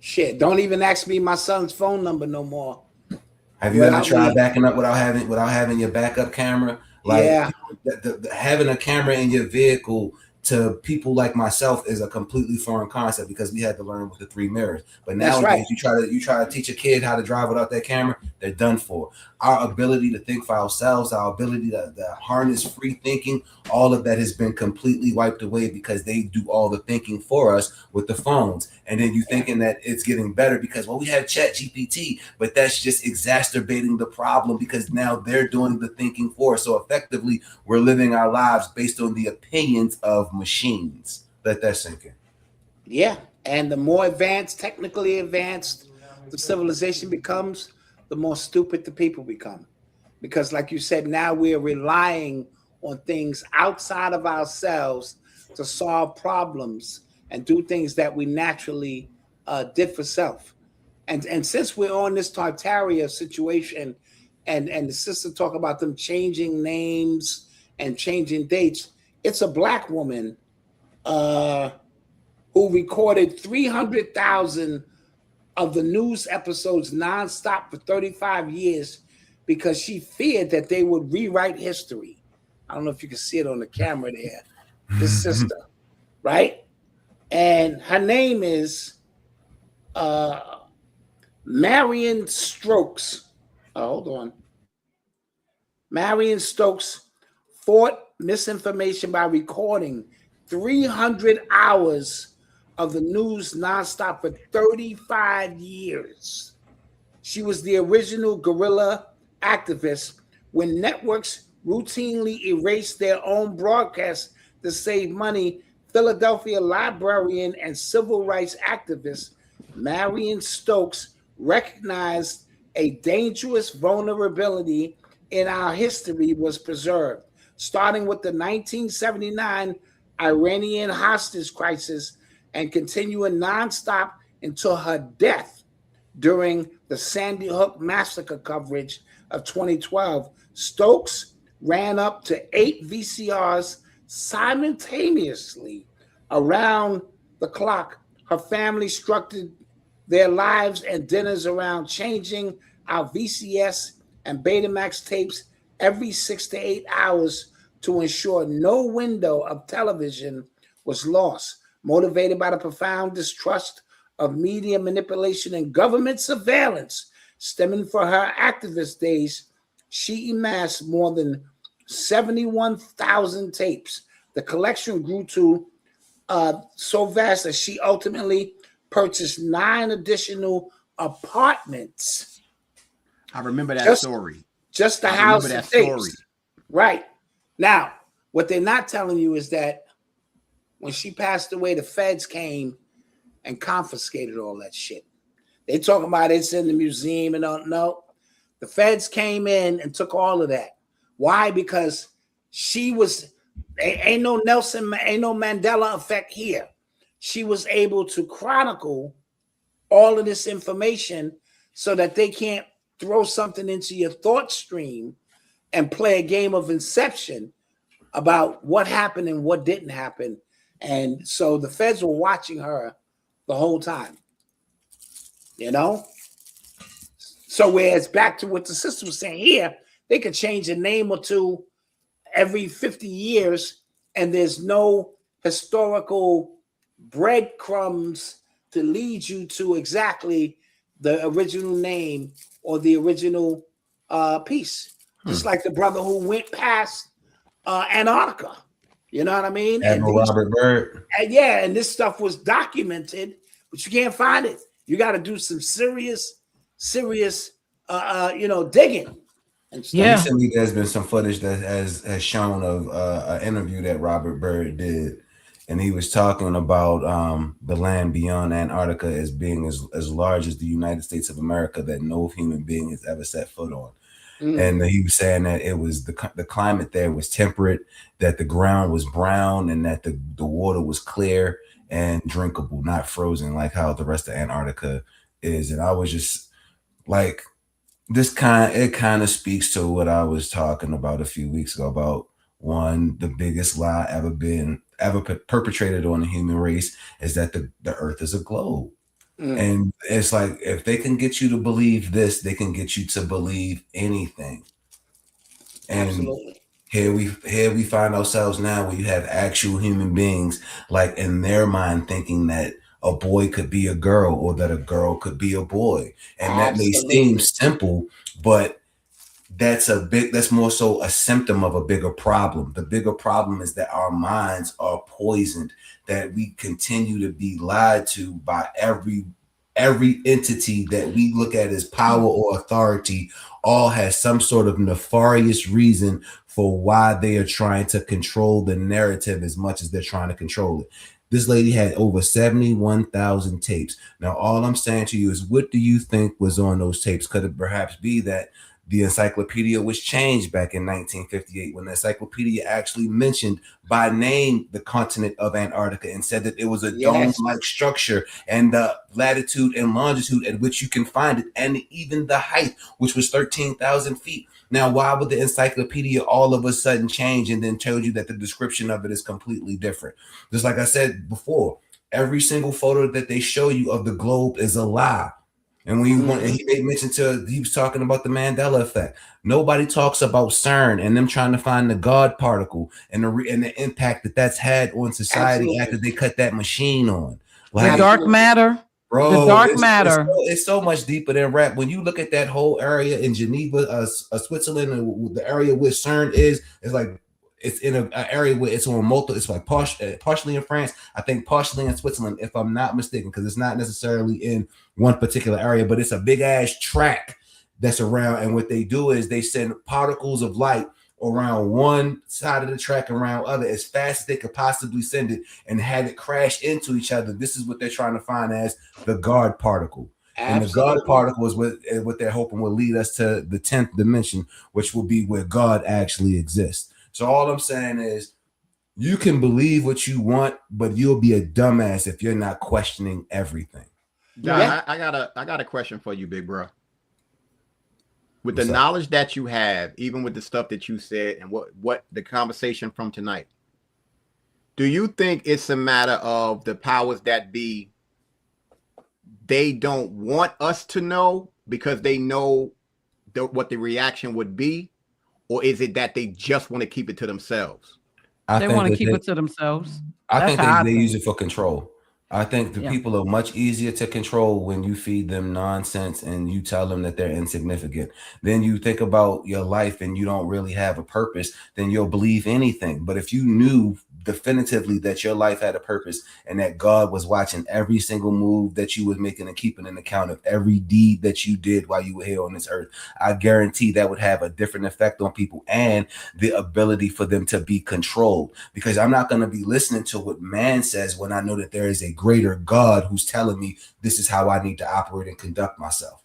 shit. Don't even ask me my son's phone number no more. Have you ever Without tried me. backing up without having your backup camera? Like Yeah. having a camera in your vehicle to people like myself is a completely foreign concept because we had to learn with the 3 mirrors. But That's right. nowadays, you try to teach a kid how to drive without that camera, they're done for. Our ability to think for ourselves, our ability to harness free thinking, all of that has been completely wiped away because they do all the thinking for us with the phones. And then you thinking that it's getting better because, well, we have Chat GPT, but that's just exacerbating the problem because now they're doing the thinking for us. So effectively, we're living our lives based on the opinions of machines. Let that sink in. Yeah. And the more advanced, technically advanced the civilization becomes, the more stupid the people become. Because, like you said, now we're relying on things outside of ourselves to solve problems and do things that we naturally did for self. And since we're on this Tartaria situation, and the sister talk about them changing names and changing dates, it's a black woman who recorded 300,000 of the news episodes nonstop for 35 years because she feared that they would rewrite history. I don't know if you can see it on the camera there. This sister, right? And her name is Marion Stokes. Hold on. Marion Stokes fought misinformation by recording 300 hours of the news nonstop for 35 years. She was the original guerrilla activist when networks routinely erased their own broadcasts to save money. Philadelphia librarian and civil rights activist Marion Stokes recognized a dangerous vulnerability in our history was preserved, starting with the 1979 Iranian hostage crisis and continuing nonstop until her death during the Sandy Hook massacre coverage of 2012. Stokes ran up to 8 VCRs simultaneously around the clock. Her family structured their lives and dinners around changing our VCS and Betamax tapes every 6 to 8 hours to ensure no window of television was lost. Motivated by the profound distrust of media manipulation and government surveillance stemming from her activist days, she amassed more than 71,000 tapes. The collection grew to so vast that she ultimately purchased 9 additional apartments. I remember that story. Just to house the tapes. Right. Now, what they're not telling you is that when she passed away, the feds came and confiscated all that shit. They talking about it's in the museum and don't know. The feds came in and took all of that. Why? Because she was, ain't no Mandela effect here. She was able to chronicle all of this information so that they can't throw something into your thought stream and play a game of inception about what happened and what didn't happen. And so the feds were watching her the whole time, you know? So whereas back to what the sister was saying here, they could change a name or two every 50 years and there's no historical breadcrumbs to lead you to exactly the original name or the original piece. Just like the brother who went past Antarctica. You know what I mean? Admiral Robert Byrd. And this stuff was documented, but you can't find it. You got to do some serious digging and stuff. Yeah. Recently, there's been some footage that has shown of an interview that Robert Byrd did, and he was talking about the land beyond Antarctica as being as large as the United States of America that no human being has ever set foot on. And he was saying that it was the climate there was temperate, that the ground was brown, and that the water was clear and drinkable, not frozen like how the rest of Antarctica is. And I was just like, it kind of speaks to what I was talking about a few weeks ago about the biggest lie ever perpetrated on the human race is that the earth is a globe. And it's like, if they can get you to believe this, they can get you to believe anything. And Absolutely. here we find ourselves now where you have actual human beings, like in their mind, thinking that a boy could be a girl or that a girl could be a boy. And that may seem simple, but that's more so a symptom of a bigger problem. The bigger problem is that our minds are poisoned, that we continue to be lied to by every entity that we look at as power or authority. All has some sort of nefarious reason for why they are trying to control the narrative as much as they're trying to control it. This lady had over 71,000 tapes. Now, all I'm saying to you is, what do you think was on those tapes? Could it perhaps be that the encyclopedia was changed back in 1958 when the encyclopedia actually mentioned by name the continent of Antarctica and said that it was a dome-like structure, and the latitude and longitude at which you can find it, and even the height, which was 13,000 feet. Now, why would the encyclopedia all of a sudden change and then tell you that the description of it is completely different? Just like I said before, every single photo that they show you of the globe is a lie. And when he made mention he was talking about the Mandela effect. Nobody talks about CERN and them trying to find the God particle and the impact that that's had on society after they cut that machine on. Like, the dark matter. Bro, the dark matter. It's so much deeper than rap. When you look at that whole area in Geneva, Switzerland, the area where CERN is, it's like it's in an area where it's on multiple. It's like partially in France, I think partially in Switzerland, if I'm not mistaken, because it's not necessarily in one particular area, but it's a big ass track that's around. And what they do is they send particles of light around one side of the track and around other as fast as they could possibly send it and have it crash into each other. This is what they're trying to find as the God particle. Absolutely. And the God particle is what they're hoping will lead us to the 10th dimension, which will be where God actually exists. So all I'm saying is, you can believe what you want, but you'll be a dumbass if you're not questioning everything. Yeah. I got a question for you, big bro. With the knowledge that you have, even with the stuff that you said and what the conversation from tonight, do you think it's a matter of the powers that be, they don't want us to know because they know what the reaction would be? Or is it that they just want to keep it to themselves? They want to keep it to themselves. I think they use it for control. I think the people are much easier to control when you feed them nonsense and you tell them that they're insignificant. Then you think about your life and you don't really have a purpose, then you'll believe anything. But if you knew definitively that your life had a purpose and that God was watching every single move that you was making and keeping an account of every deed that you did while you were here on this earth, I guarantee that would have a different effect on people and the ability for them to be controlled. Because I'm not going to be listening to what man says when I know that there is a greater God who's telling me this is how I need to operate and conduct myself.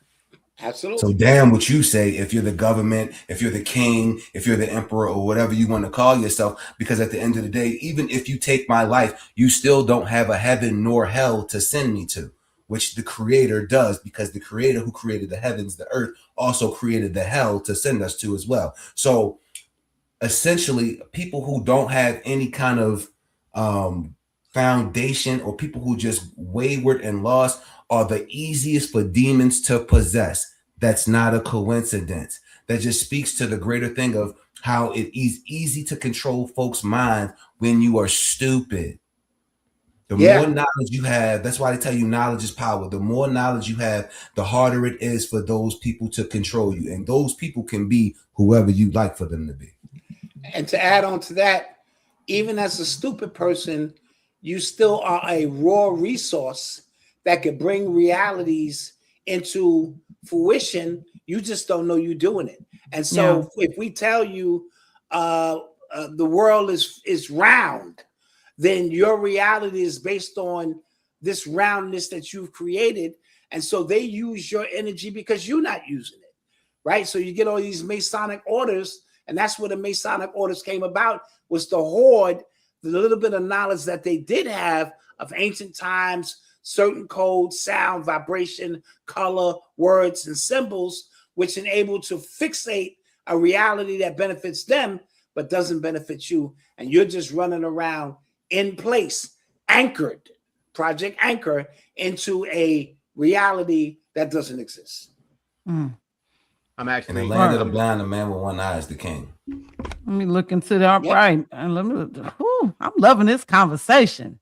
Absolutely. So damn what you say, if you're the government, if you're the king, if you're the emperor or whatever you want to call yourself, because at the end of the day, even if you take my life, you still don't have a heaven nor hell to send me to, which the creator does, because the creator who created the heavens, the earth, also created the hell to send us to as well. So essentially, people who don't have any kind of foundation, or people who just wayward and lost, are the easiest for demons to possess. That's not a coincidence. That just speaks to the greater thing of how it is easy to control folks' minds when you are stupid. The more knowledge you have, that's why they tell you knowledge is power. The more knowledge you have, the harder it is for those people to control you. And those people can be whoever you like for them to be. And to add on to that, even as a stupid person, you still are a raw resource that could bring realities into fruition. You just don't know you're doing it. And so if we tell you the world is round, then your reality is based on this roundness that you've created. And so they use your energy because you're not using it, right? So you get all these Masonic orders, and that's where the Masonic orders came about, was to hoard the little bit of knowledge that they did have of ancient times, certain codes, sound, vibration, color, words, and symbols, which enable to fixate a reality that benefits them but doesn't benefit you, and you're just running around in place, anchored, Project Anchor, into a reality that doesn't exist. I'm actually in the land of the blind, the man with one eye is the king. Let me look into that. Right, and I'm loving this conversation.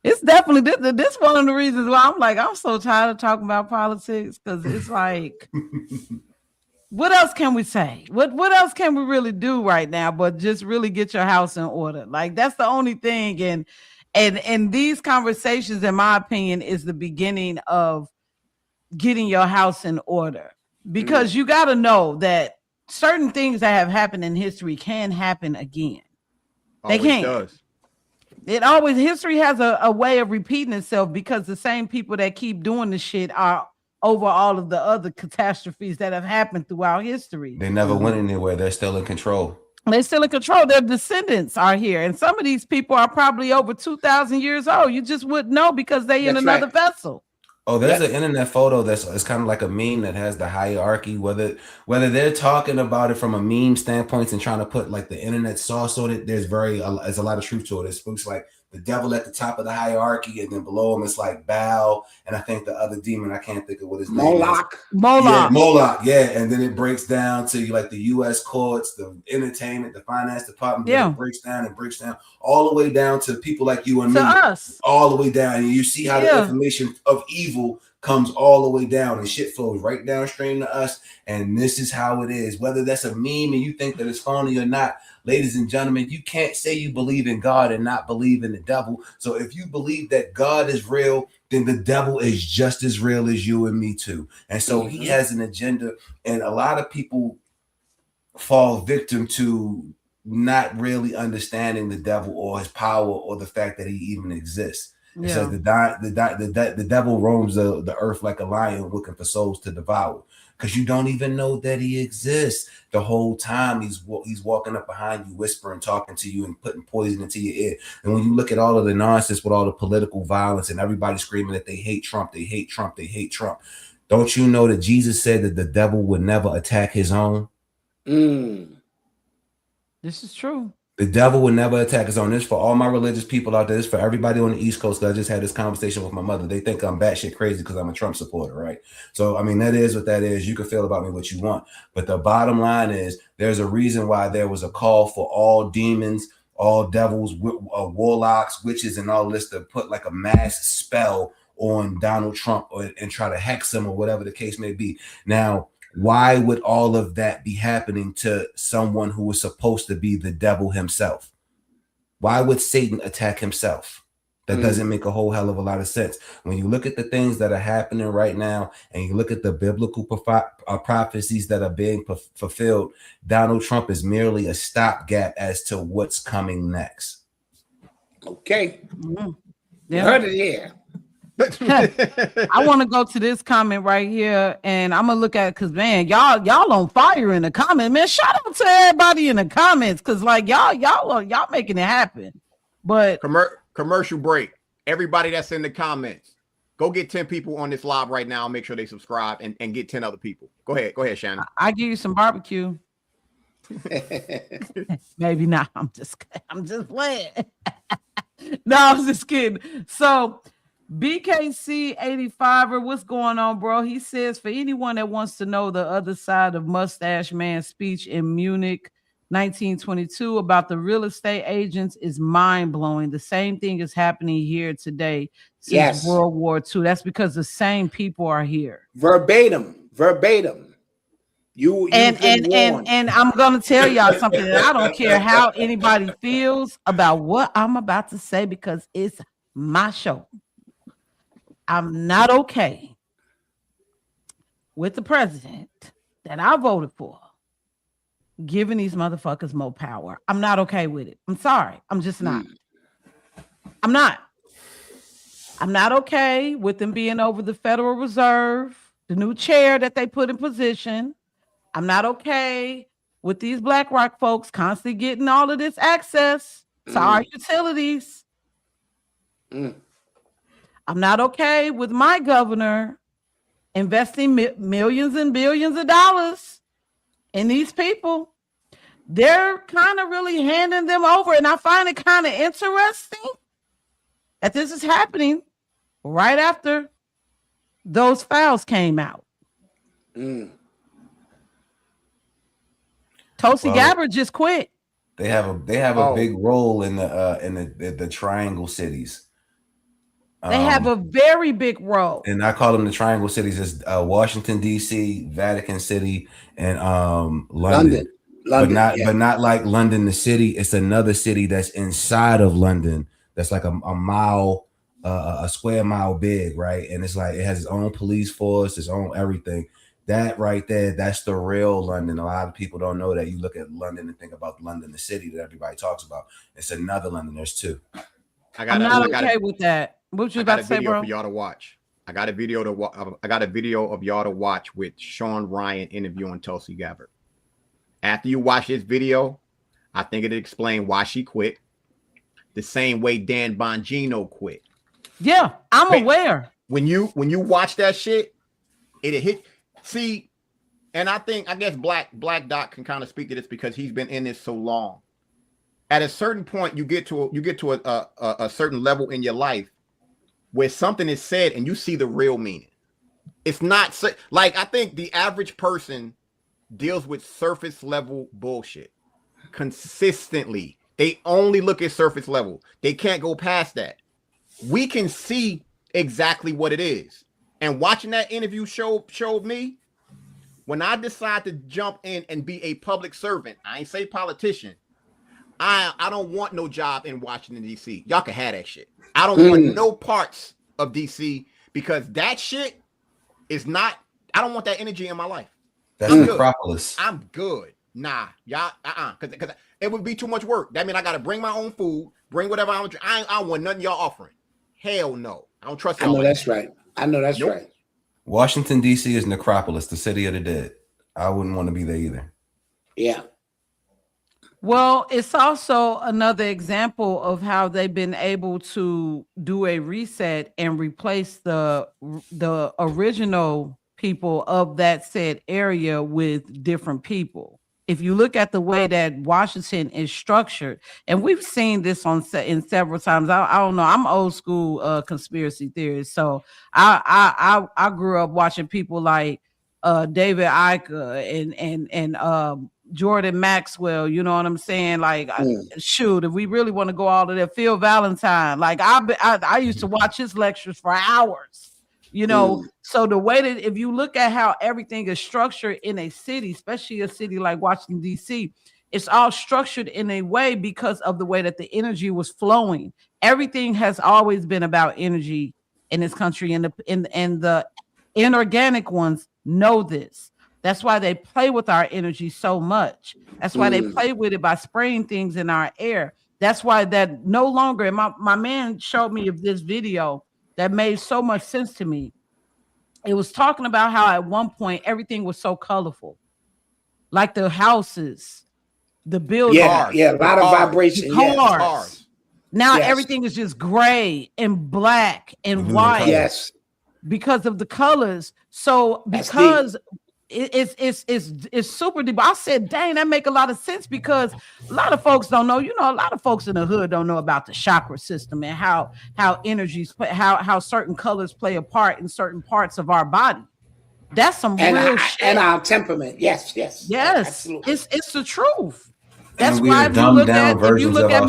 It's definitely this one of the reasons why I'm so tired of talking about politics, because it's like, what else can we say? What else can we really do right now but just really get your house in order? Like, that's the only thing. And these conversations, in my opinion, is the beginning of getting your house in order, because you got to know that certain things that have happened in history can happen again. They can. Does. It always, history has a way of repeating itself, because the same people that keep doing the shit are over all of the other catastrophes that have happened throughout history. They never went anywhere. They're still in control. They're still in control. Their descendants are here. And some of these people are probably over 2,000 years old. You just wouldn't know because they in another vessel. Oh, there's an internet photo it's kind of like a meme that has the hierarchy, whether they're talking about it from a meme standpoint and trying to put like the internet sauce on it. There's a lot of truth to it. It speaks like the devil at the top of the hierarchy, and then below him it's like Baal, and I think the other demon, I can't think of what his name is. Moloch. Yeah, and then it breaks down to like the U.S. courts, the entertainment, the finance department. Yeah, it breaks down all the way down to people like you and me, us, all the way down. And you see how the information of evil comes all the way down, and shit flows right downstream to us. And this is how it is. Whether that's a meme and you think that it's phony or not, ladies and gentlemen, you can't say you believe in God and not believe in the devil. So if you believe that God is real, then the devil is just as real as you and me too. And so he has an agenda, and a lot of people fall victim to not really understanding the devil or his power or the fact that he even exists. It says the devil roams the earth like a lion, looking for souls to devour, because you don't even know that he exists. The whole time he's walking up behind you, whispering, talking to you, and putting poison into your ear. And when you look at all of the nonsense with all the political violence and everybody screaming that they hate Trump, they hate Trump, they hate Trump, don't you know that Jesus said that the devil would never attack his own? This is true. The devil would never attack his own. This for all my religious people out there. This for everybody on the East Coast. I just had this conversation with my mother. They think I'm batshit crazy because I'm a Trump supporter, right? So, I mean, that is what that is. You can feel about me what you want. But the bottom line is there's a reason why there was a call for all demons, all devils, warlocks, witches, and all this to put like a mass spell on Donald Trump and try to hex him or whatever the case may be. Now, why would all of that be happening to someone who was supposed to be the devil himself? Why would Satan attack himself? That doesn't make a whole hell of a lot of sense. When you look at the things that are happening right now, and you look at the biblical prophecies that are being fulfilled, Donald Trump is merely a stopgap as to what's coming next. Okay. You heard it here. I want to go to this comment right here, and I'm gonna look at it because, man, y'all on fire in the comment, man. Shout out to everybody in the comments, because like y'all making it happen. But commercial break. Everybody that's in the comments, go get 10 people on this live right now. Make sure they subscribe and get 10 other people. Go ahead, Shannon. I give you some barbecue. Maybe not. I'm just playing. No, I'm just kidding. So BKC 85er, what's going on, bro? He says, for anyone that wants to know the other side of Mustache Man's speech in Munich 1922 about the real estate agents is mind-blowing. The same thing is happening here today since World War II. That's because the same people are here. Verbatim. And I'm gonna tell y'all something, and I don't care how anybody feels about what I'm about to say, because it's my show. I'm not okay with the president that I voted for giving these motherfuckers more power. I'm not okay with it. I'm sorry. I'm just not. I'm not okay with them being over the Federal Reserve, the new chair that they put in position. I'm not okay with these BlackRock folks constantly getting all of this access to our utilities. I'm not okay with my governor investing millions and billions of dollars in these people. They're kind of really handing them over. And I find it kind of interesting that this is happening right after those files came out. Tulsi Gabbard just quit. They have a big role in the Triangle Cities. They have a very big role, and I call them the Triangle Cities. It's Washington D.C., Vatican City, and London. But not like London, the city. It's another city that's inside of London. That's like a mile, a square mile big, right? And it's like it has its own police force, its own everything. That right there, that's the real London. A lot of people don't know that. You look at London and think about London, the city that everybody talks about. It's another London. There's two. I'm not okay with that. What you about to say, bro? For y'all to watch. I got a video of y'all to watch with Sean Ryan interviewing Tulsi Gabbard. After you watch this video, I think it'll explain why she quit. The same way Dan Bongino quit. Yeah, I'm aware. When you watch that shit, it'll hit. See, and I guess Black Dot can kind of speak to this because he's been in this so long. At a certain point, you get to a certain level in your life where something is said and you see the real meaning. It's not like I think the average person deals with surface level bullshit consistently. They only look at surface level. They can't go past that. We can see exactly what it is. And watching that interview showed me when I decide to jump in and be a public servant, I ain't say politician. I don't want no job in Washington, D.C. Y'all can have that shit. I don't want no parts of D.C. because that shit is not, I don't want that energy in my life. That's Necropolis. I'm good. Nah, y'all, because it would be too much work. That means I got to bring my own food, bring whatever I want. I don't want nothing y'all offering. Hell no. I don't trust y'all. I know that's right. I know that's right. Washington, D.C. is Necropolis, the city of the dead. I wouldn't want to be there either. Yeah. Well, it's also another example of how they've been able to do a reset and replace the original people of that said area with different people. If you look at the way that Washington is structured, and we've seen this in several times. I don't know. I'm old school conspiracy theorist, so I grew up watching people like David Icke and Jordan Maxwell. You know what I'm saying? Like, shoot, if we really want to go all to that, Phil Valentine. Like, I used to watch his lectures for hours. You know, so the way that if you look at how everything is structured in a city, especially a city like Washington, D.C., it's all structured in a way because of the way that the energy was flowing. Everything has always been about energy in this country, and the inorganic ones know this. That's why they play with our energy so much. That's why they play with it by spraying things in our air. That's why that no longer, and my man showed me of this video that made so much sense to me. It was talking about how at one point everything was so colorful, like the houses, the buildings. Yeah, a lot of vibration. Cars. Now everything is just gray and black and white. Yes, because of the colors. So because it's super deep. I said, dang, that make a lot of sense because a lot of folks don't know. You know, a lot of folks in the hood don't know about the chakra system and how energies, how certain colors play a part in certain parts of our body. That's some real shit. And our temperament. Yes. Absolutely. It's the truth. That's why if you look at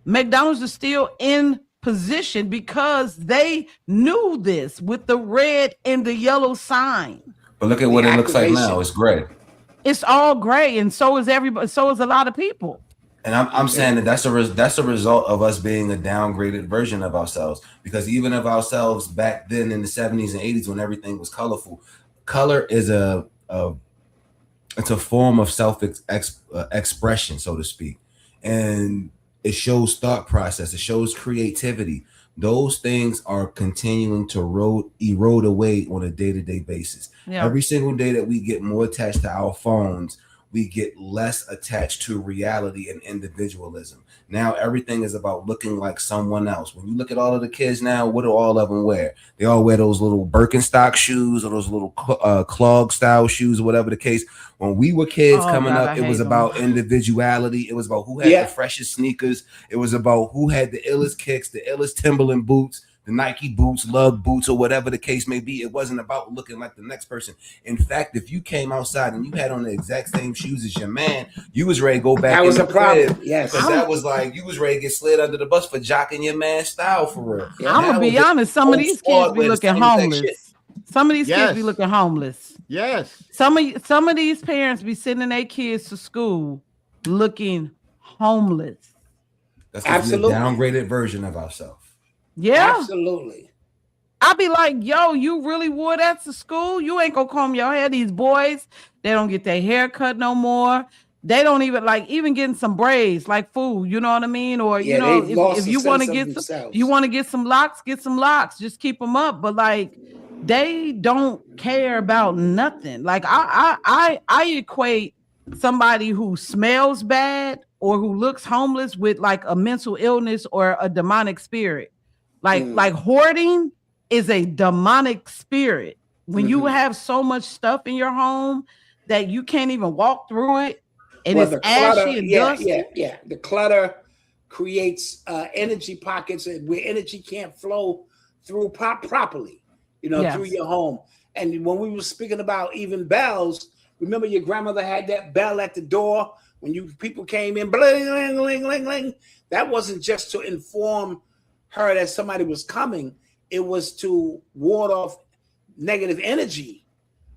McDonald's is still in position because they knew this with the red and the yellow sign. But look at what it looks like now. It's gray. It's all gray, and so is everybody. So is a lot of people. And I'm saying that that's a result of us being a downgraded version of ourselves. Because even of ourselves back then in the 70s and 80s when everything was colorful, color is it's a form of self expression, so to speak, and it shows thought process. It shows creativity. Those things are continuing to erode away on a day-to-day basis. Yeah. Every single day that we get more attached to our phones, we get less attached to reality and individualism. Now everything is about looking like someone else. When you look at all of the kids now, what do all of them wear? They all wear those little Birkenstock shoes or those little clog style shoes or whatever the case. When we were kids coming up, it was about individuality. It was about who had the freshest sneakers. It was about who had the illest kicks, the illest Timberland boots, the Nike boots, Lug boots, or whatever the case may be. It wasn't about looking like the next person. In fact, if you came outside and you had on the exact same shoes as your man, you was ready to go back. That was a problem. Yes, because that was like you was ready to get slid under the bus for jocking your man's style for real. Yeah. I'm gonna be honest. Some of these kids be looking homeless. Some of these kids be looking homeless. Yes. Some of these parents be sending their kids to school looking homeless. That's absolutely a downgraded version of ourselves. Yeah, absolutely. I'll be like, yo, you really wore that to school? You ain't gonna comb your hair. These boys, they don't get their hair cut no more. They don't even even getting some braids like food. You know what I mean? Or you know, if you want to get some locks, get some locks. Just keep them up. But like, they don't care about nothing. Like I equate somebody who smells bad or who looks homeless with like a mental illness or a demonic spirit. Like hoarding is a demonic spirit. When you have so much stuff in your home that you can't even walk through it, and it's ashy and dusty. Yeah. The clutter creates energy pockets where energy can't flow through properly, through your home. And when we were speaking about even bells, remember your grandmother had that bell at the door when people came in, bling, bling, bling, bling, bling. That wasn't just to inform her that somebody was coming. It was to ward off negative energy.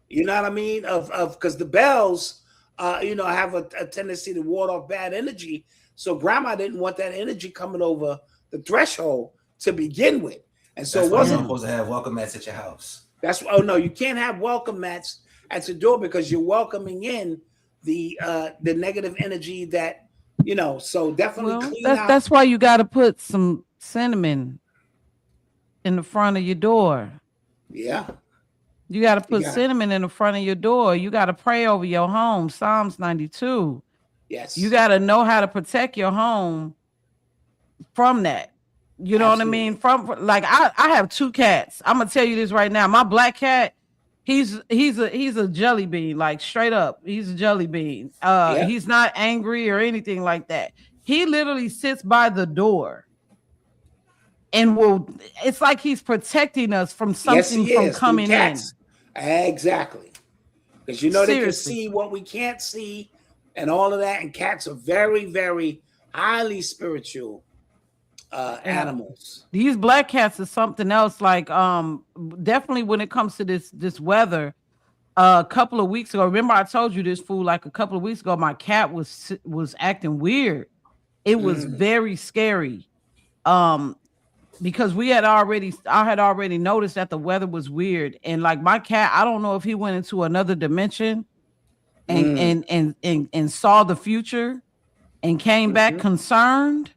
You know what I mean? Because the bells, have a tendency to ward off bad energy. So grandma didn't want that energy coming over the threshold to begin with. And so it wasn't supposed to have welcome mats at your house. No, you can't have welcome mats at your door because you're welcoming in the negative energy that, so definitely clean out. That's why you got to put some cinnamon in the front of your door. Yeah. You got to put cinnamon in the front of your door. You got to pray over your home. Psalms 92. Yes. You got to know how to protect your home from that. You know what I mean? From like I have 2 cats. I'm gonna tell you this right now. My black cat, he's a jelly bean, like straight up. He's a jelly bean. He's not angry or anything like that. He literally sits by the door and it's like he's protecting us from something from coming in. Exactly. Because they can see what we can't see and all of that. And cats are very, very highly spiritual animals. These black cats are something else. Like definitely when it comes to this weather, a couple of weeks ago, remember I told you this fool like a couple of weeks ago, my cat was acting weird. It was very scary. Because I had already noticed that the weather was weird. And like my cat, I don't know if he went into another dimension and saw the future and came back concerned.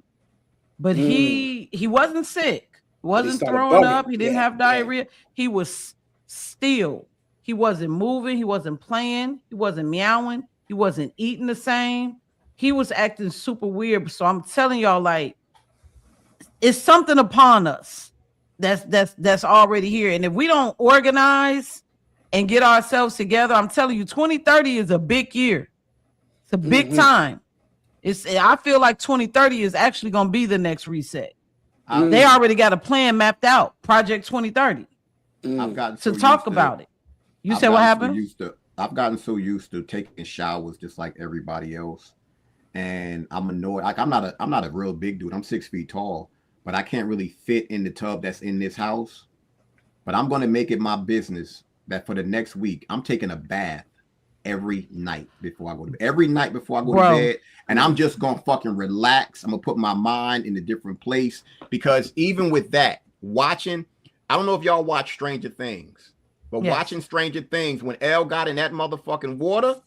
But he wasn't sick, wasn't throwing up, he didn't have diarrhea. He was still. He wasn't moving, he wasn't playing, he wasn't meowing, he wasn't eating the same. He was acting super weird. So I'm telling y'all, like, it's something upon us that's already here. And if we don't organize and get ourselves together, I'm telling you, 2030 is a big year. It's a big time. I feel like 2030 is actually going to be the next reset. They already got a plan mapped out, Project 2030. I've gotten to talk about it. You said what happened? I've gotten so used to taking showers just like everybody else, and I'm annoyed. Like I'm not a real big dude. I'm 6 feet tall, but I can't really fit in the tub that's in this house. But I'm going to make it my business that for the next week, I'm taking a bath every night before I go to bed. Every night before I go to bed. And I'm just going to fucking relax. I'm going to put my mind in a different place. Because even with that, watching, I don't know if y'all watch Stranger Things, but watching Stranger Things, when Elle got in that motherfucking water,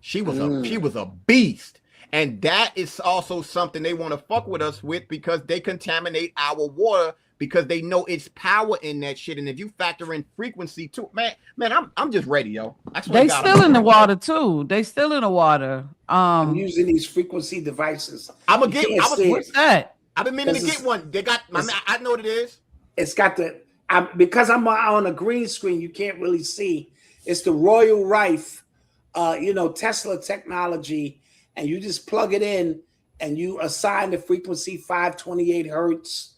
she was a beast. And that is also something they want to fuck with us with because they contaminate our water because they know it's power in that shit. And if you factor in frequency too, man, I'm just ready, yo. They still in the water too. They still in the water. I'm using these frequency devices. I'm gonna get. What's that? I've been meaning to get one. They got. I know what it is. It's got the. Because I'm on a green screen, you can't really see. It's the Royal Rife, Tesla technology, and you just plug it in, and you assign the frequency 528 hertz,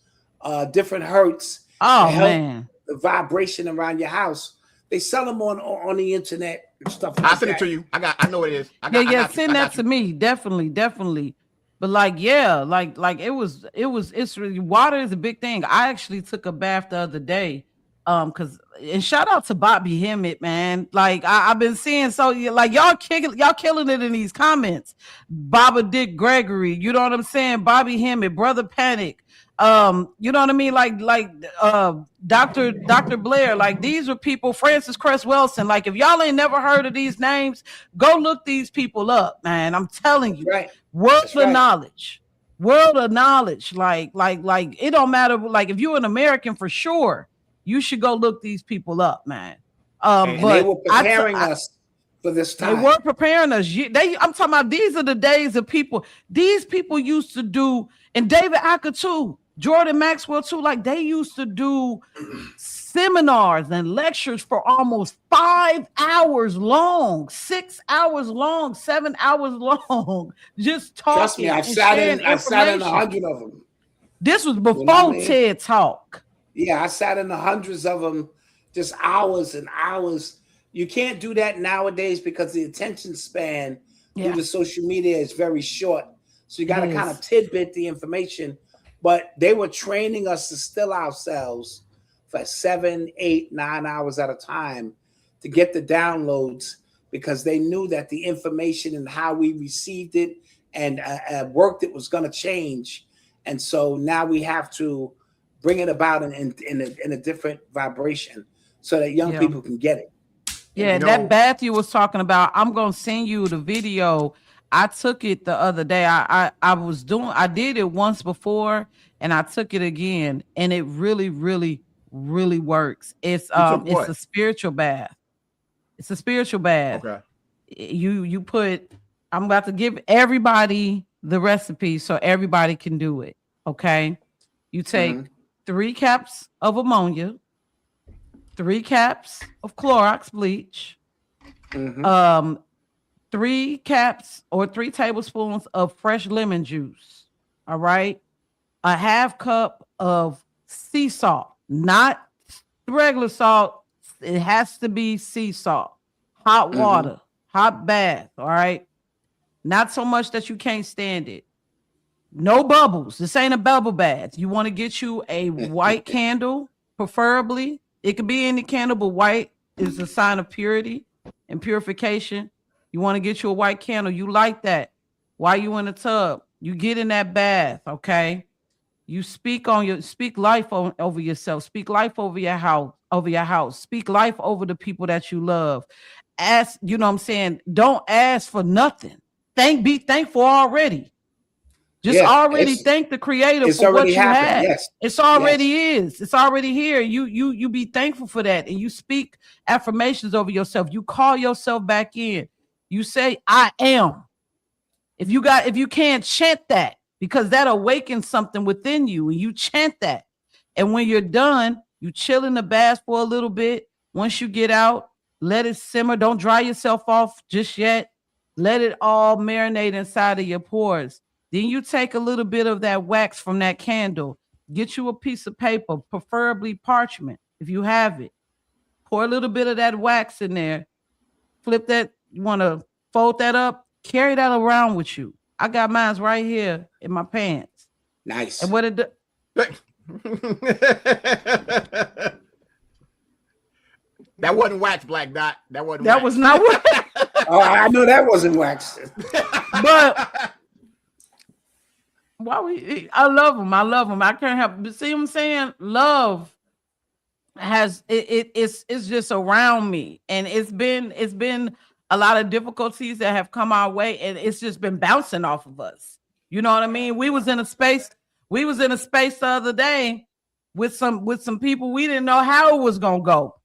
different hertz. Oh man, the vibration around your house. They sell them on the internet and stuff. Like I'll send it to you. I know what it is. Send that to me. Definitely. But it's really, water is a big thing. I actually took a bath the other day. And shout out to Bobby Hemmett, man. Like I've been seeing, so like y'all killing it in these comments. Baba Dick Gregory, you know what I'm saying? Bobby Hemmett, Brother Panic. You know what I mean? Like Dr. Blair, like these are people, Francis Cress Wilson. Like if y'all ain't never heard of these names, go look these people up, man. I'm telling you, right. World of knowledge. Like it don't matter. Like if you're an American for sure, you should go look these people up, man. And but they were preparing us for this time. They were preparing us. I'm talking about these are the days of people. These people used to do, and David Acker too, Jordan Maxwell too, like they used to do seminars and lectures for almost 5 hours long, 6 hours long, 7 hours long, just talking. Trust me, I sat in 100 of them. This was before TED Talk. Yeah, I sat in the hundreds of them, just hours and hours. You can't do that nowadays because the attention span due to social media is very short. So you got to kind of tidbit the information. But they were training us to still ourselves for 7, 8, 9 hours at a time to get the downloads because they knew that the information and how we received it and worked it was going to change. And so now we have to bring it about in a different vibration so that young people can get it. Yeah, that bath you was talking about, I'm going to send you the video. I took it the other day. I did it once before and I took it again and it really, really, really works. It's a spiritual bath. It's a spiritual bath. Okay. You put, I'm about to give everybody the recipe so everybody can do it. Okay. You take 3 caps of ammonia, 3 caps of Clorox bleach, 3 caps or 3 tablespoons of fresh lemon juice. All right. A half cup of sea salt, not regular salt. It has to be sea salt, hot water, hot bath. All right. Not so much that you can't stand it. No bubbles. This ain't a bubble bath. You want to get you a white candle, preferably. It could be any candle, but white is a sign of purity and purification. You want to get you a white candle. You like that. While you in the tub, you get in that bath, okay? You speak life over yourself. Speak life over your house. Speak life over the people that you love. Ask, you know what I'm saying? Don't ask for nothing. Be thankful already. Just already thank the creator for what you had. Yes. It's already is. It's already here. You be thankful for that. And you speak affirmations over yourself. You call yourself back in. You say, I am. If you can't chant that, because that awakens something within you, and you chant that. And when you're done, you chill in the bath for a little bit. Once you get out, let it simmer. Don't dry yourself off just yet. Let it all marinate inside of your pores. Then you take a little bit of that wax from that candle. Get you a piece of paper, preferably parchment, if you have it. Pour a little bit of that wax in there. Flip that. You want to fold that up. Carry that around with you. I got mine right here in my pants. Nice. And what it do? That wasn't wax, Black Dot. That wasn't. That wax. was not wax. Oh, I know that wasn't wax. But I love them. I can't help but see what I'm saying. Love has it's just around me, and it's been a lot of difficulties that have come our way, and it's just been bouncing off of us. You know what I mean? We was in a space the other day, with some people we didn't know how it was gonna go.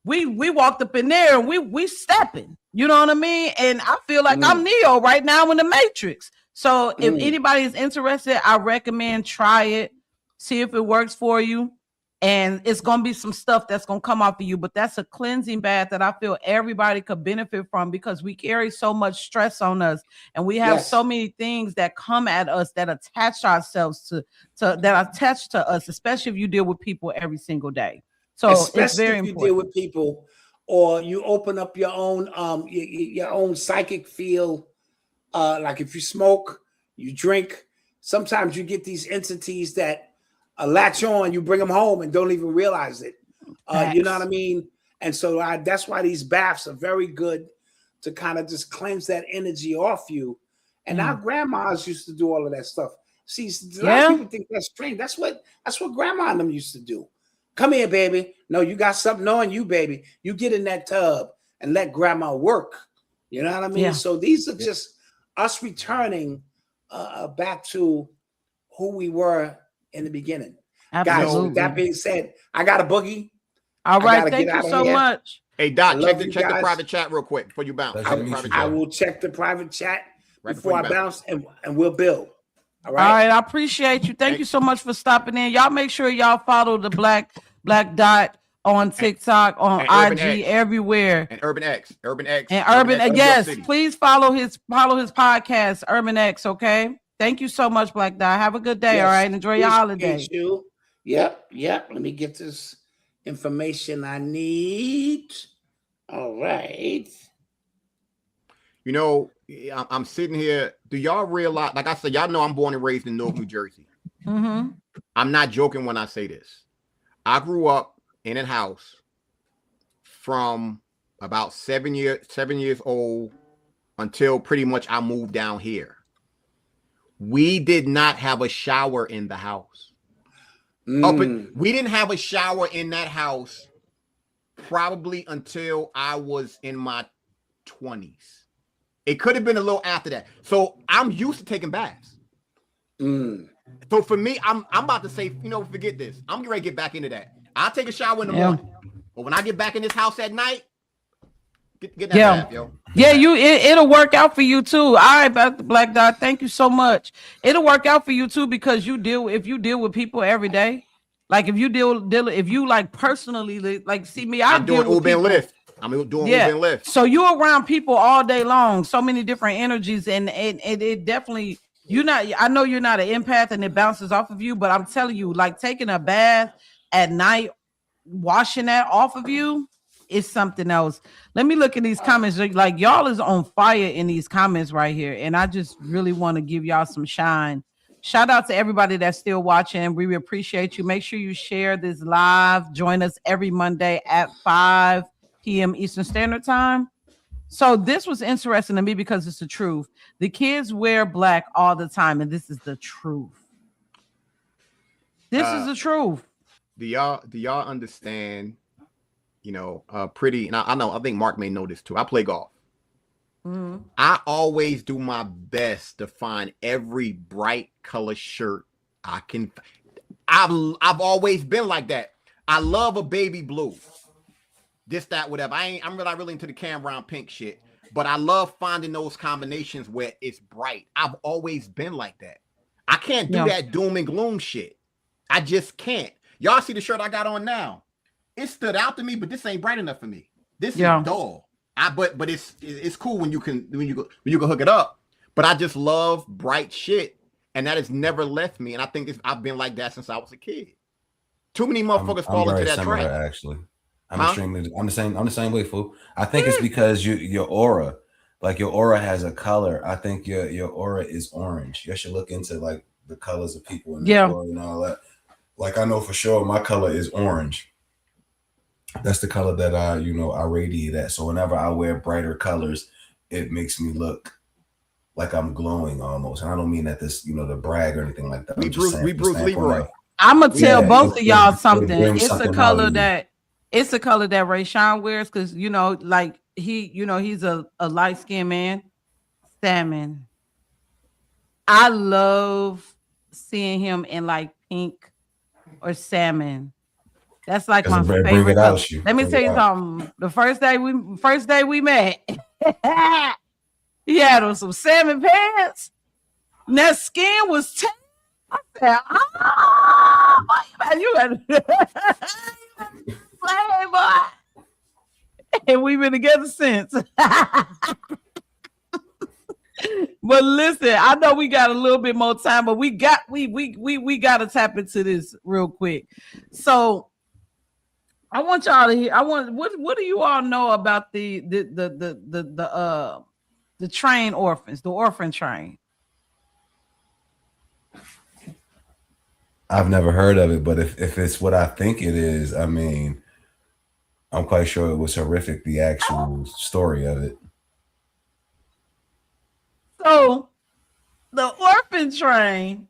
We walked up in there and we stepping. You know what I mean? And I feel like I'm Neo right now in the Matrix. So if anybody is interested, I recommend try it, see if it works for you. And it's going to be some stuff that's going to come off of you, but that's a cleansing bath that I feel everybody could benefit from, because we carry so much stress on us, and we have so many things that come at us that attach ourselves to that attach to us, especially if you deal with people every single day. So especially it's very if you important. deal with people, or you open up your own psychic field. Like if you smoke, you drink, sometimes you get these entities that latch on, you bring them home and don't even realize it. You know what I mean? And so that's why these baths are very good to kind of just cleanse that energy off you. And our grandmas used to do all of that stuff. See, a lot of people think that's strange. That's what grandma and them used to do. Come here, baby. No, you got something on you, baby. You get in that tub and let grandma work. You know what I mean? Yeah. So these are just us returning back to who we were in the beginning. Absolutely. Guys, with that being said, I got a boogie. All right, thank you so much. Hey, Doc, check the private chat real quick before you bounce. I will check the private chat before I bounce, and we'll build. All right. All right, I appreciate you. Thank you so much for stopping in. Y'all make sure y'all follow the Black Dot on TikTok, on IG, everywhere. And Urban X. Yes, please follow his podcast, Urban X, okay? Thank you so much, Black Dot. Have a good day, all right? Enjoy your holiday. Yep. Let me get this information I need. All right. You know, I'm sitting here. Do y'all realize, like I said, y'all know I'm born and raised in Newark, New Jersey. Mm-hmm. I'm not joking when I say this. I grew up in a house from about 7 years old until pretty much I moved down here. We did not have a shower in the house. We didn't have a shower in that house probably until I was in my 20s. It could have been a little after that. So I'm used to taking baths. So for me, I'm about to say, forget this. I'm getting ready to get back into that. I'll take a shower in the morning. But when I get back in this house at night, get that bath, yo. Yeah, it'll work out for you too. All right, Black Dot, thank you so much. It'll work out for you too, because if you deal with people every day, like if you like personally, like see me, I'm doing Uber and Lyft. I'm doing Uber and Lyft. So you're around people all day long, so many different energies, and it definitely, I know you're not an empath and it bounces off of you, but I'm telling you, like taking a bath at night, washing that off of you, is something else. Let me look at these comments. Like y'all is on fire in these comments right here, and I just really want to give y'all some shine. Shout out to everybody that's still watching. We appreciate you. Make sure you share this live. Join us every Monday at 5 p.m. Eastern Standard Time. So this was interesting to me because it's the truth. The kids wear black all the time, and this is the truth. This is the truth. Do y'all understand? I think Mark may know this too. I play golf. Mm-hmm. I always do my best to find every bright color shirt I can. I've always been like that. I love a baby blue. This, that, whatever. I'm not really into the Cam Brown pink shit, but I love finding those combinations where it's bright. I've always been like that. I can't do that doom and gloom shit. I just can't. Y'all see the shirt I got on now? It stood out to me, but this ain't bright enough for me. This is dull. But it's cool when you can hook it up. But I just love bright shit, and that has never left me. And I think I've been like that since I was a kid. Too many motherfuckers fall into that trap. Actually, I'm the same way, fool. I think it's because your aura, like your aura has a color. I think your aura is orange. You should look into like the colors of people and the aura and all that. Like I know for sure my color is orange. That's the color that I radiate at. So whenever I wear brighter colors, it makes me look like I'm glowing almost. And I don't mean that this, to brag or anything like that. We Bruce Leroy. I'm gonna tell both of y'all something. It's a color that Rayshawn wears because like he's a light-skinned man. Salmon. I love seeing him in like pink or salmon. That's like my bring it favorite color. out. Let me tell you something. The first day we met, he had on some salmon pants. And that skin was tan. I said, you got play, boy. And we've been together since. But listen, I know we got a little bit more time, but we got to tap into this real quick. So I want y'all to hear. What do you all know about the train orphans, the orphan train? I've never heard of it, but if it's what I think it is, I mean, I'm quite sure it was horrific, the actual story of it. So the orphan train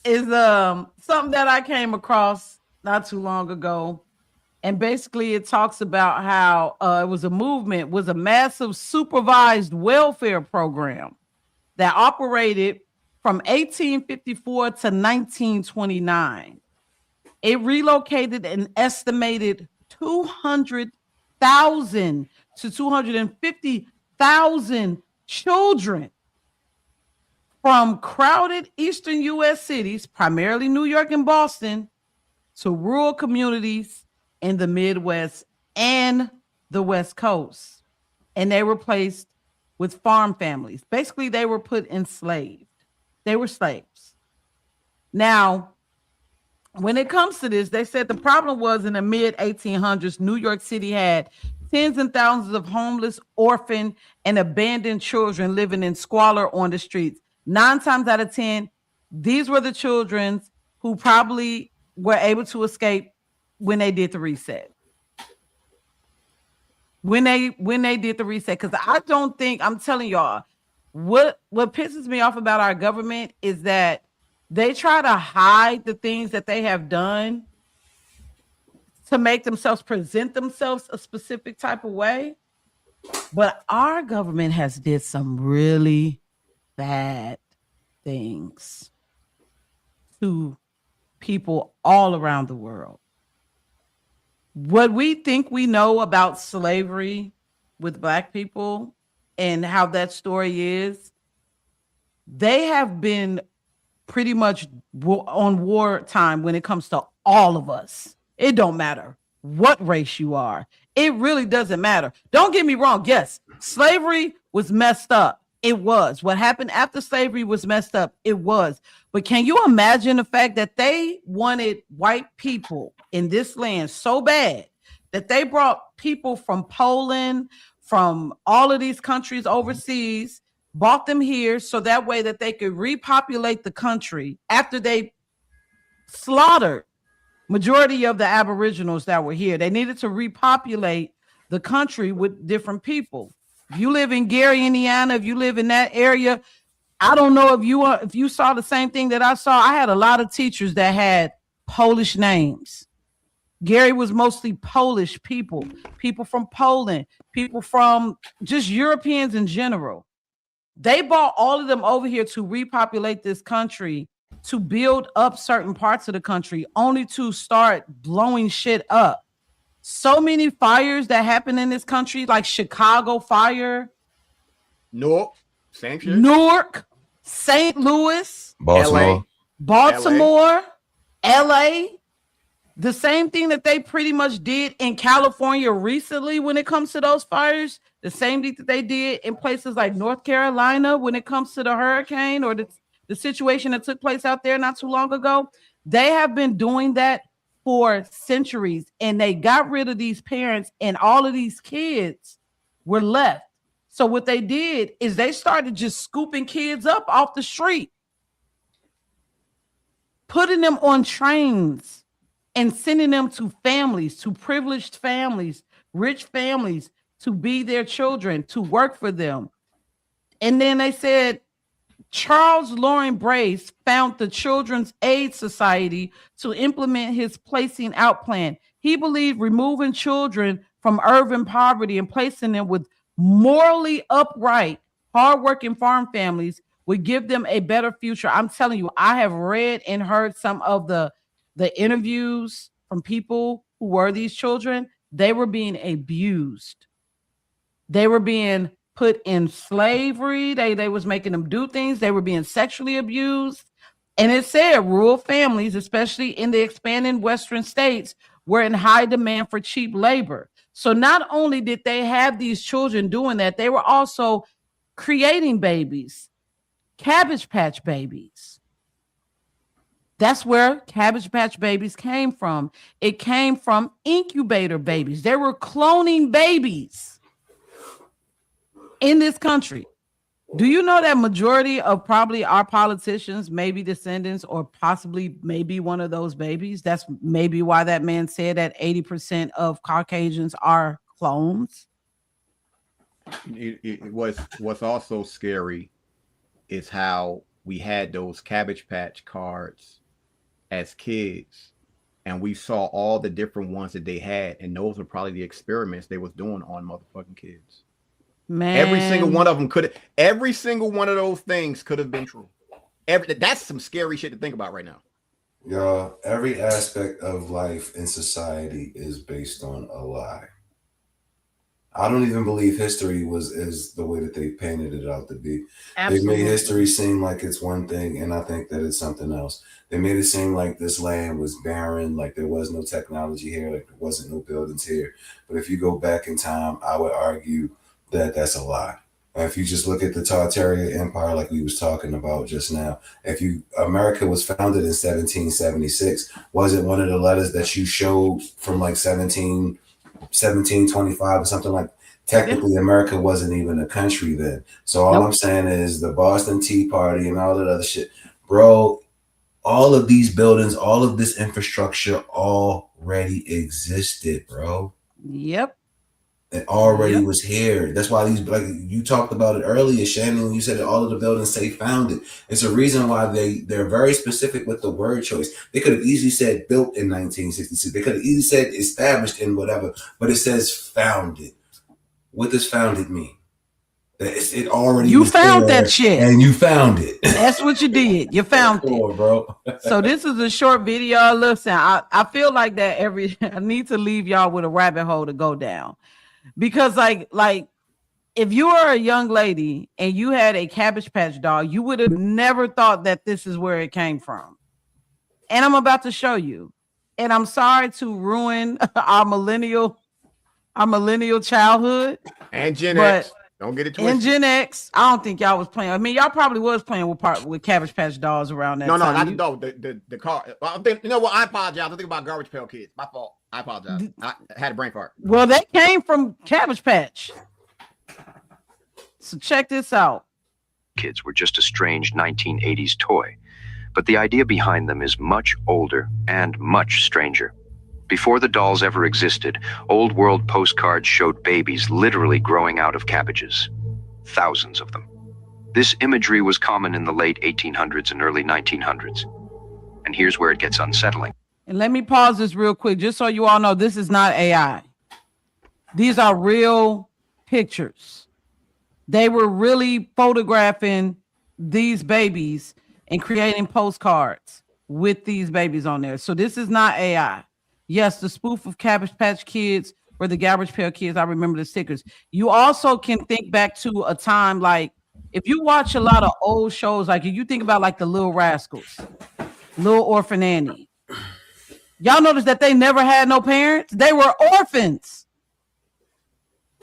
is something that I came across not too long ago. And basically it talks about how it was a movement, was a massive supervised welfare program that operated from 1854 to 1929. It relocated an estimated 200,000 to 250,000 children from crowded eastern U.S. cities, primarily New York and Boston, to rural communities in the Midwest and the West Coast. And they were placed with farm families. Basically, they were put enslaved. They were slaves. Now, when it comes to this, they said the problem was in the mid 1800s, New York City had tens and thousands of homeless, orphaned, and abandoned children living in squalor on the streets. 9 times out of 10, these were the children who probably were able to escape when they did the reset. When they did the reset, because I don't think, I'm telling y'all, what pisses me off about our government is that they try to hide the things that they have done to make themselves present themselves a specific type of way. But our government has did some really bad things to people all around the world. What we think we know about slavery with Black people and how that story is, they have been pretty much on wartime when it comes to all of us. It don't matter what race you are. It really doesn't matter. Don't get me wrong. Yes, slavery was messed up. It was. What happened after slavery was messed up. It was. But can you imagine the fact that they wanted white people in this land so bad that they brought people from Poland, from all of these countries overseas, brought them here so that way that they could repopulate the country after they slaughtered majority of the Aboriginals that were here. They needed to repopulate the country with different people. If you live in Gary, Indiana, if you live in that area, I don't know if you saw the same thing that I saw. I had a lot of teachers that had Polish names. Gary was mostly Polish people from Poland, people from just Europeans in general. They brought all of them over here to repopulate this country, to build up certain parts of the country, only to start blowing shit up. So many fires that happen in this country, like Chicago fire. Nope. Same shit. Newark, St. Louis, Baltimore, LA. The same thing that they pretty much did in California recently when it comes to those fires, the same thing that they did in places like North Carolina when it comes to the hurricane or the situation that took place out there not too long ago. They have been doing that for centuries, and they got rid of these parents, and all of these kids were left. So what they did is they started just scooping kids up off the street, putting them on trains and sending them to families, to privileged families, rich families, to be their children, to work for them. And then they said, Charles Loring Brace found the Children's Aid Society to implement his placing out plan. He believed removing children from urban poverty and placing them with morally upright, hardworking farm families would give them a better future. I'm telling you, I have read and heard some of the the interviews from people who were these children, they were being abused. They were being put in slavery. They was making them do things. They were being sexually abused. And it said rural families, especially in the expanding Western states, were in high demand for cheap labor. So not only did they have these children doing that, they were also creating babies, Cabbage Patch babies. That's where Cabbage Patch babies came from. It came from incubator babies. They were cloning babies in this country. Do you know that majority of probably our politicians may be descendants or possibly maybe one of those babies? That's maybe why that man said that 80% of Caucasians are clones. What's also scary is how we had those Cabbage Patch cards as kids, and we saw all the different ones that they had, and those were probably the experiments they was doing on motherfucking kids. Man, every single one of them every single one of those things could have been true. That's some scary shit to think about right now. Y'all, every aspect of life in society is based on a lie. I don't even believe history is the way that they painted it out to be. Absolutely. They made history seem like it's one thing, and I think that it's something else. They made it seem like this land was barren, like there was no technology here, like there wasn't no buildings here. But if you go back in time, I would argue that that's a lie. And if you just look at the Tartarian Empire, like we was talking about just now, America was founded in 1776. Wasn't one of the letters that you showed from like 1725 or something like? Technically, America wasn't even a country then. So all I'm saying is the Boston Tea Party and all that other shit, bro. All of these buildings, all of this infrastructure already existed, bro. Yep. It already was here. That's why these, like you talked about it earlier, Shannon, when you said that all of the buildings say founded. It's a reason why they're very specific with the word choice. They could have easily said built in 1966. They could have easily said established in whatever, but it says founded. What does founded mean? It already you found that shit, and you found it. That's what you did. You found it, bro. So this is a short video. Listen, I feel like that I need to leave y'all with a rabbit hole to go down. Because like if you are a young lady and you had a Cabbage Patch doll, you would have never thought that this is where it came from. And I'm about to show you. And I'm sorry to ruin our millennial childhood. And Gen X. Don't get it twisted. And Gen X, I don't think y'all was playing. I mean, y'all probably was playing with Cabbage Patch dolls around that time. No, not the doll. The car. I think, you know what? I apologize. I think about Garbage Pail Kids. My fault. I apologize. I had a brain fart. Well, they came from Cabbage Patch. So check this out. Kids were just a strange 1980s toy, but the idea behind them is much older and much stranger. Before the dolls ever existed, old world postcards showed babies literally growing out of cabbages. Thousands of them. This imagery was common in the late 1800s and early 1900s. And here's where it gets unsettling. And let me pause this real quick, just so you all know this is not AI. These are real pictures. They were really photographing these babies and creating postcards with these babies on there. So this is not AI. Yes, the spoof of Cabbage Patch Kids or the Garbage Pail Kids, I remember the stickers. You also can think back to a time like, if you watch a lot of old shows, like if you think about like the Little Rascals, Little Orphan Annie, y'all notice that they never had no parents? They were orphans.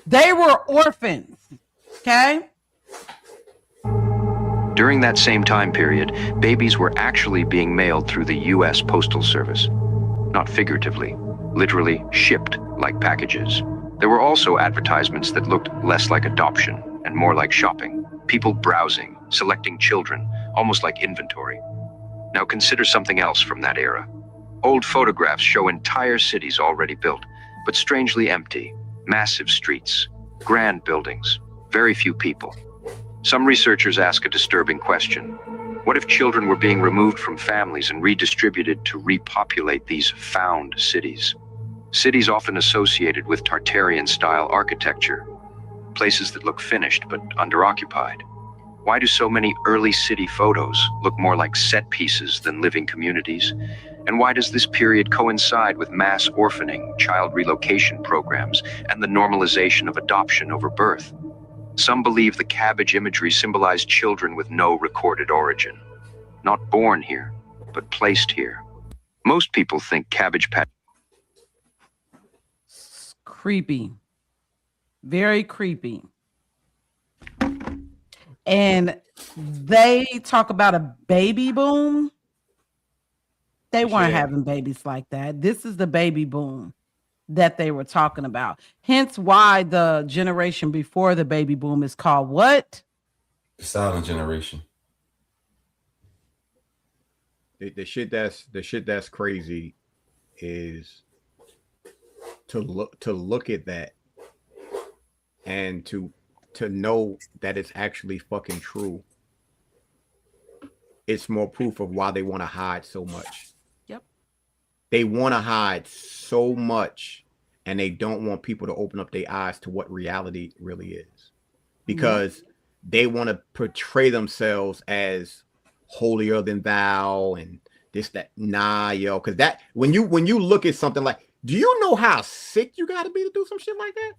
They were orphans, okay? During that same time period, babies were actually being mailed through the U.S. Postal Service. Not figuratively, literally shipped like packages. There were also advertisements that looked less like adoption and more like shopping. People browsing, selecting children, almost like inventory. Now consider something else from that era. Old photographs show entire cities already built, but strangely empty. Massive streets, grand buildings, very few people. Some researchers ask a disturbing question. What if children were being removed from families and redistributed to repopulate these found cities? Cities often associated with Tartarian-style architecture, places that look finished but underoccupied. Why do so many early city photos look more like set pieces than living communities? And why does this period coincide with mass orphaning, child relocation programs, and the normalization of adoption over birth? Some believe the cabbage imagery symbolized children with no recorded origin, not born here, but placed here. Most people think Cabbage Patch. Creepy. Very creepy. And they talk about a baby boom. They weren't having babies like that. This is the baby boom that they were talking about. Hence why the generation before the baby boom is called what? The silent generation. The shit that's crazy is to look at that and to know that it's actually fucking true. It's more proof of why they want to hide so much. Yep. They want to hide so much, and they don't want people to open up their eyes to what reality really is, because they want to portray themselves as holier than thou and this, that. Nah, yo, because that when you look at something like, do you know how sick you got to be to do some shit like that?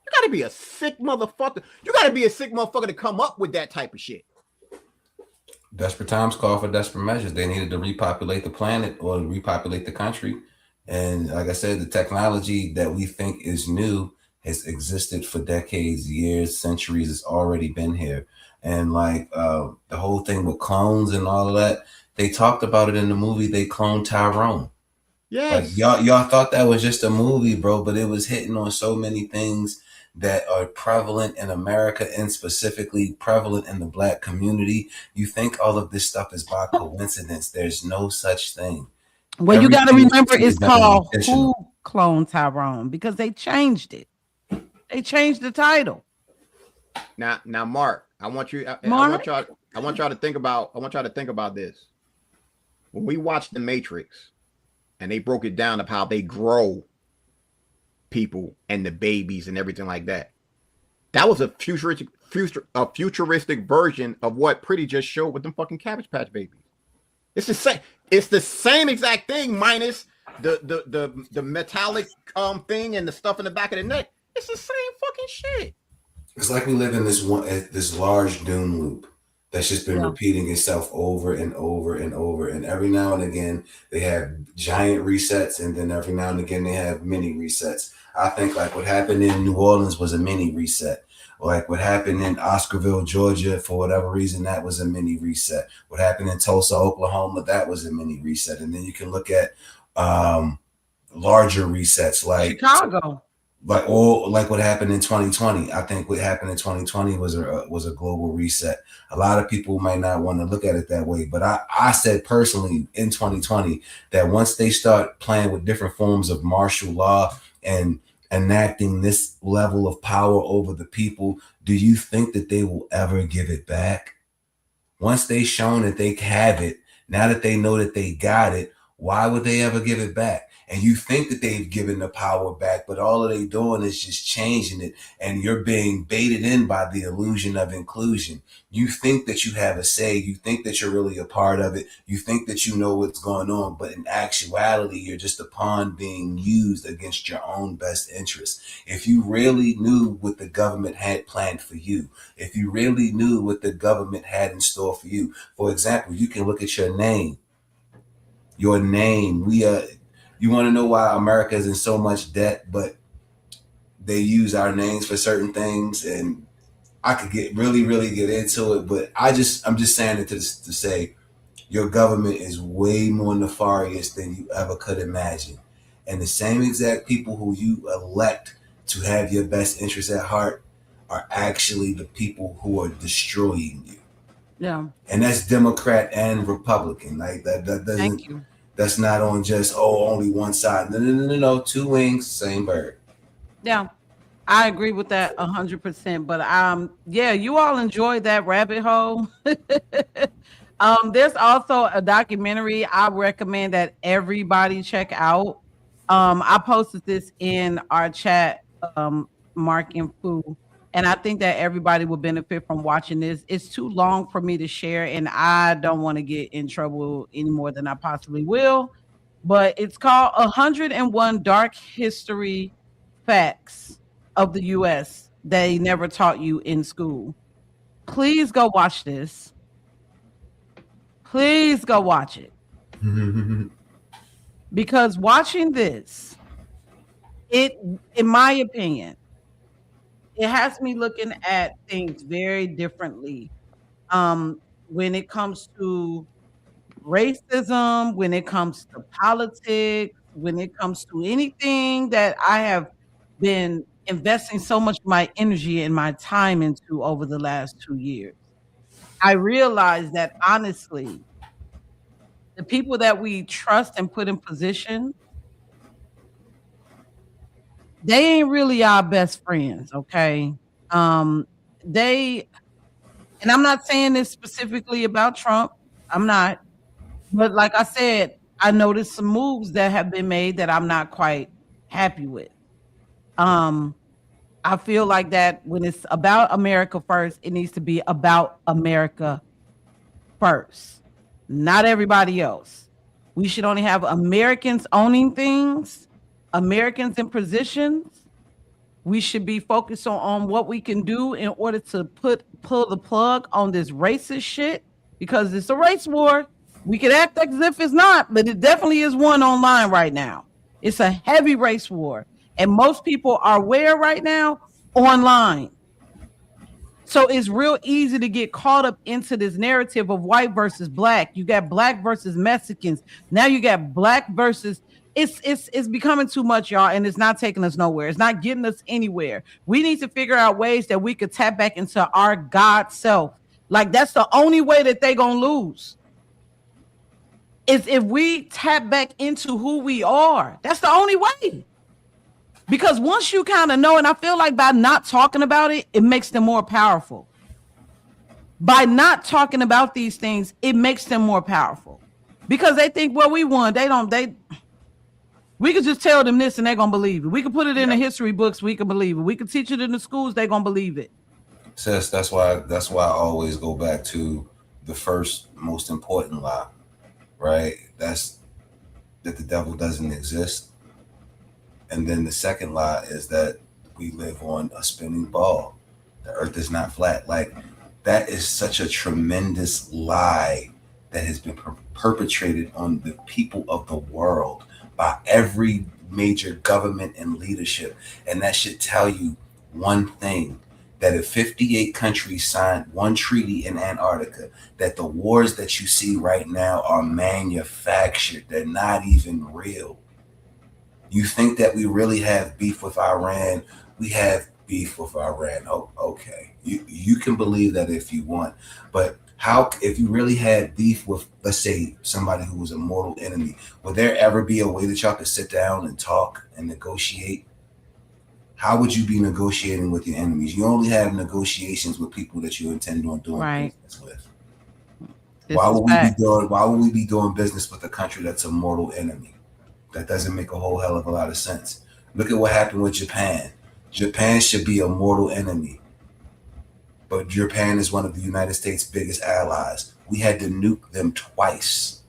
You got to be a sick motherfucker. You got to be a sick motherfucker to come up with that type of shit. Desperate times call for desperate measures. They needed to repopulate the planet or repopulate the country. And like I said, the technology that we think is new has existed for decades, years, centuries. It's already been here. And like the whole thing with clones and all of that, they talked about it in the movie. They cloned Tyrone. Yes. Like y'all thought that was just a movie, bro, but it was hitting on so many things that are prevalent in America and specifically prevalent in the Black community. You think all of this stuff is by coincidence. There's no such thing. Well, you got to remember it's called Who Cloned Tyrone, because they changed it. They changed the title. Now, Mark, I want y'all to think about this. When we watched The Matrix and they broke it down of how they grow people and the babies and everything like that, that was a futuristic version of what Pretty just showed with them fucking Cabbage Patch babies. It's the same exact thing, minus the metallic thing and the stuff in the back of the neck. It's the same fucking shit. It's like we live in this large doom loop that's just been repeating itself over and over and over. And every now and again, they have giant resets, and then every now and again, they have mini resets. I think like what happened in New Orleans was a mini reset. Like what happened in Oscarville, Georgia, for whatever reason, that was a mini reset. What happened in Tulsa, Oklahoma, that was a mini reset. And then you can look at larger resets like Chicago. Like what happened in 2020. I think what happened in 2020 was a global reset. A lot of people might not want to look at it that way, but I said personally in 2020 that once they start playing with different forms of martial law and enacting this level of power over the people, do you think that they will ever give it back? Once they've shown that they have it, now that they know that they got it, why would they ever give it back? And you think that they've given the power back, but all they doing is just changing it, and you're being baited in by the illusion of inclusion. You think that you have a say. You think that you're really a part of it. You think that you know what's going on, but in actuality, you're just a pawn being used against your own best interests. If you really knew what the government had planned for you, if you really knew what the government had in store for you, for example, you can look at your name. Your name, you want to know why America is in so much debt, but they use our names for certain things, and I could get really get into it, but I'm just saying it to say your government is way more nefarious than you ever could imagine. And the same exact people who you elect to have your best interests at heart are actually the people who are destroying you. Yeah. And that's Democrat and Republican. Like that doesn't. Thank you. That's not on just only one side. No. Two wings, same bird. Yeah, I agree with that 100%. But yeah, you all enjoy that rabbit hole. There's also a documentary I recommend that everybody check out. I posted this in our chat, Mark and Fu, And I think that everybody will benefit from watching this. It's too long for me to share, and I don't want to get in trouble any more than I possibly will. But it's called 101 Dark History Facts of the US they never taught you in school. Please go watch this. Please go watch it. Because watching this, it, in my opinion, it has me looking at things very differently. When it comes to racism, when it comes to politics, when it comes to anything that I have been investing so much of my energy and my time into over the last 2 years. I realize that honestly, the people that we trust and put in position, they ain't really our best friends, okay? They, and I'm not saying this specifically about Trump. I'm not. But like I said, I noticed some moves that have been made that I'm not quite happy with. I feel like that when it's about America first, it needs to be about America first, not everybody else. We should only have Americans owning things, Americans in positions. We should be focused on what we can do in order to pull the plug on this racist shit, because it's a race war. We could act as if it's not, but it definitely is one online right now. It's a heavy race war. And most people are where right now? Online. So it's real easy to get caught up into this narrative of white versus black. You got black versus Mexicans. Now you got black versus, it's becoming too much, y'all, and it's not taking us nowhere. It's not getting us anywhere. We need to figure out ways that we could tap back into our God self. Like, that's the only way that they gonna lose. Is if we tap back into who we are. That's the only way. Because once you kind of know, and I feel like by not talking about it, it makes them more powerful. By not talking about these things, it makes them more powerful. Because they think, well, we won. We could just tell them this and they're going to believe it. We could put it in the history books. We can believe it. We could teach it in the schools. They're going to believe it. Sis, that's why I always go back to the first most important lie, right? That's that the devil doesn't exist. And then the second lie is that we live on a spinning ball. The earth is not flat. Like, that is such a tremendous lie that has been perpetrated on the people of the world by every major government and leadership. And that should tell you one thing, that if 58 countries signed one treaty in Antarctica, that the wars that you see right now are manufactured. They're not even real. You think that we really have beef with Iran? We have beef with Iran. Oh, okay. You can believe that if you want. But how, if you really had beef with, let's say, somebody who was a mortal enemy, would there ever be a way that y'all could sit down and talk and negotiate? How would you be negotiating with your enemies? You only have negotiations with people that you intend on doing business with. Why would we be doing business with a country that's a mortal enemy? That doesn't make a whole hell of a lot of sense. Look at what happened with Japan. Japan should be a mortal enemy. But Japan is one of the United States' biggest allies. We had to nuke them twice.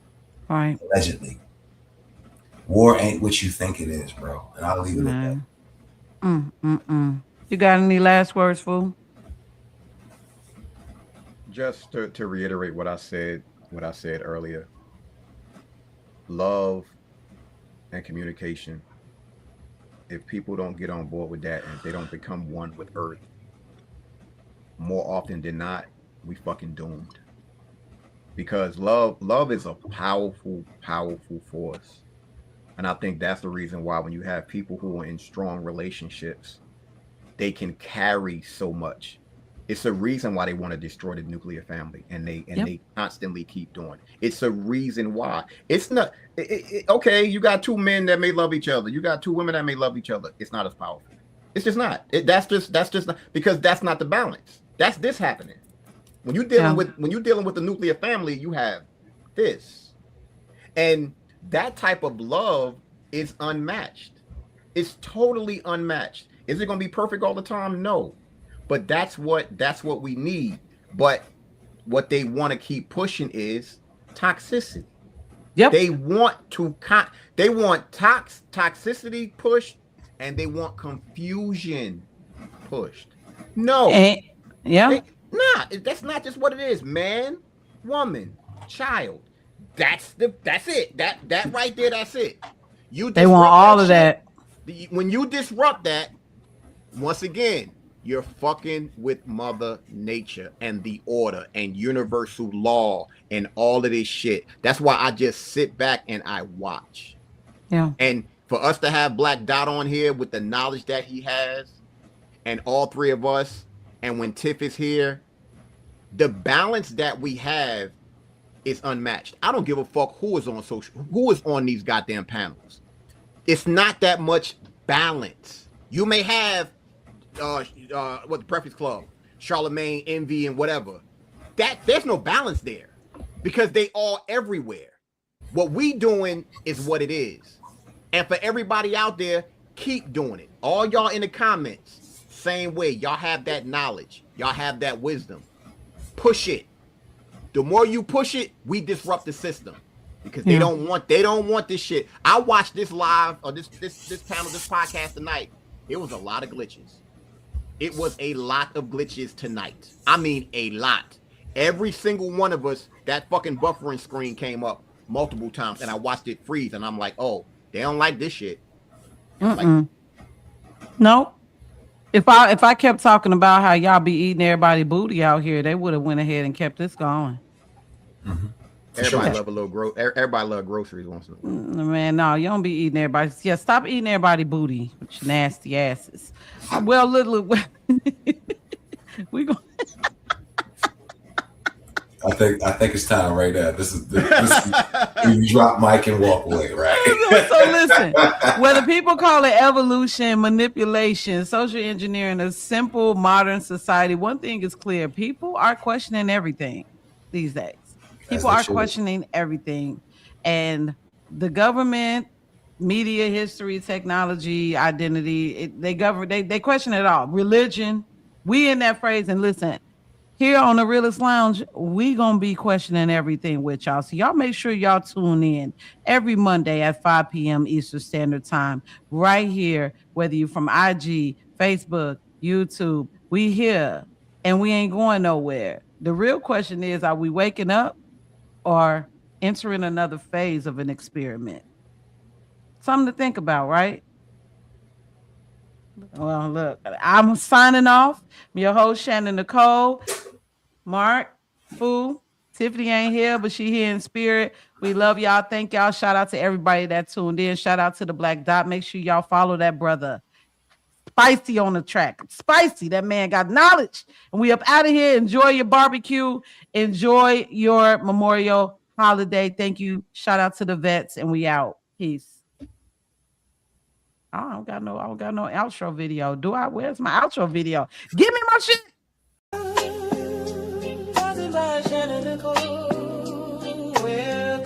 Right. Allegedly. War ain't what you think it is, bro. And I'll leave it at that. You got any last words, fool? Just to reiterate what I said earlier. Love and communication. If people don't get on board with that and if they don't become one with Earth, more often than not, we fucking doomed. Because love is a powerful force. And I think that's the reason why when you have people who are in strong relationships, they can carry so much. It's a reason why they want to destroy the nuclear family, and they constantly keep doing it. It's a reason why. It's not okay. You got two men that may love each other. You got two women that may love each other. It's not as powerful. It's just not. That's just not, because that's not the balance. That's this happening. When you're dealing with the nuclear family, you have this, and that type of love is unmatched. It's totally unmatched. Is it going to be perfect all the time? No. But that's what we need. But what they want to keep pushing is toxicity. Yep. They want toxicity pushed, and they want confusion pushed. No. That's not just what it is. Man, woman, child. That's it. That right there, that's it. They want all of that. When you disrupt that, once again, you're fucking with Mother Nature and the order and universal law and all of this shit. That's why I just sit back and I watch. Yeah. And for us to have Black Dot on here with the knowledge that he has, and all three of us, and when Tiff is here, the balance that we have is unmatched. I don't give a fuck who is on these goddamn panels. It's not that much balance. You may have the Breakfast Club, Charlemagne, Envy, and whatever. There's no balance there because they all everywhere. What we doing is what it is. And for everybody out there, keep doing it. All y'all in the comments, same way. Y'all have that knowledge. Y'all have that wisdom. Push it. The more you push it, we disrupt the system because they don't want this shit. I watched this live or this panel, this podcast tonight. It was a lot of glitches. It was a lot of glitches tonight. I mean, a lot. Every single one of us, that fucking buffering screen came up multiple times, and I watched it freeze, and I'm like, oh, they don't like this shit. Like, no. If I kept talking about how y'all be eating everybody booty out here, they would have went ahead and kept this going. Mm-hmm. Everybody love groceries once in a while. Man, no, you don't be eating everybody. Yeah, stop eating everybody booty with your nasty asses. Well, we go. I think it's time right now. This is you drop mic and walk away, right? So listen, whether people call it evolution, manipulation, social engineering, a simple modern society, one thing is clear: people are questioning everything these days. People are questioning everything, and the government, media, history, technology, identity, they question it all. Religion, we in that phrase. And listen, here on the Realist Lounge, we gonna be questioning everything with y'all. So y'all make sure y'all tune in every Monday at 5 p.m. Eastern Standard Time, right here. Whether you're from IG, Facebook, YouTube, we here, and we ain't going nowhere. The real question is, are we waking up or entering another phase of an experiment? Something to think about, right? Well, look, I'm signing off. I'm your host, Shannon Nicole. Mark, Fu, Tiffany ain't here, but she here in spirit. We love y'all. Thank y'all. Shout out to everybody that tuned in. Shout out to the Black Dot. Make sure y'all follow that brother. Spicy on the track. Spicy. That man got knowledge. And we up out of here. Enjoy your barbecue. Enjoy your Memorial holiday. Thank you. Shout out to the vets, and we out. Peace. I don't got no outro video. Do I? Where's my outro video? Give me my shit. Where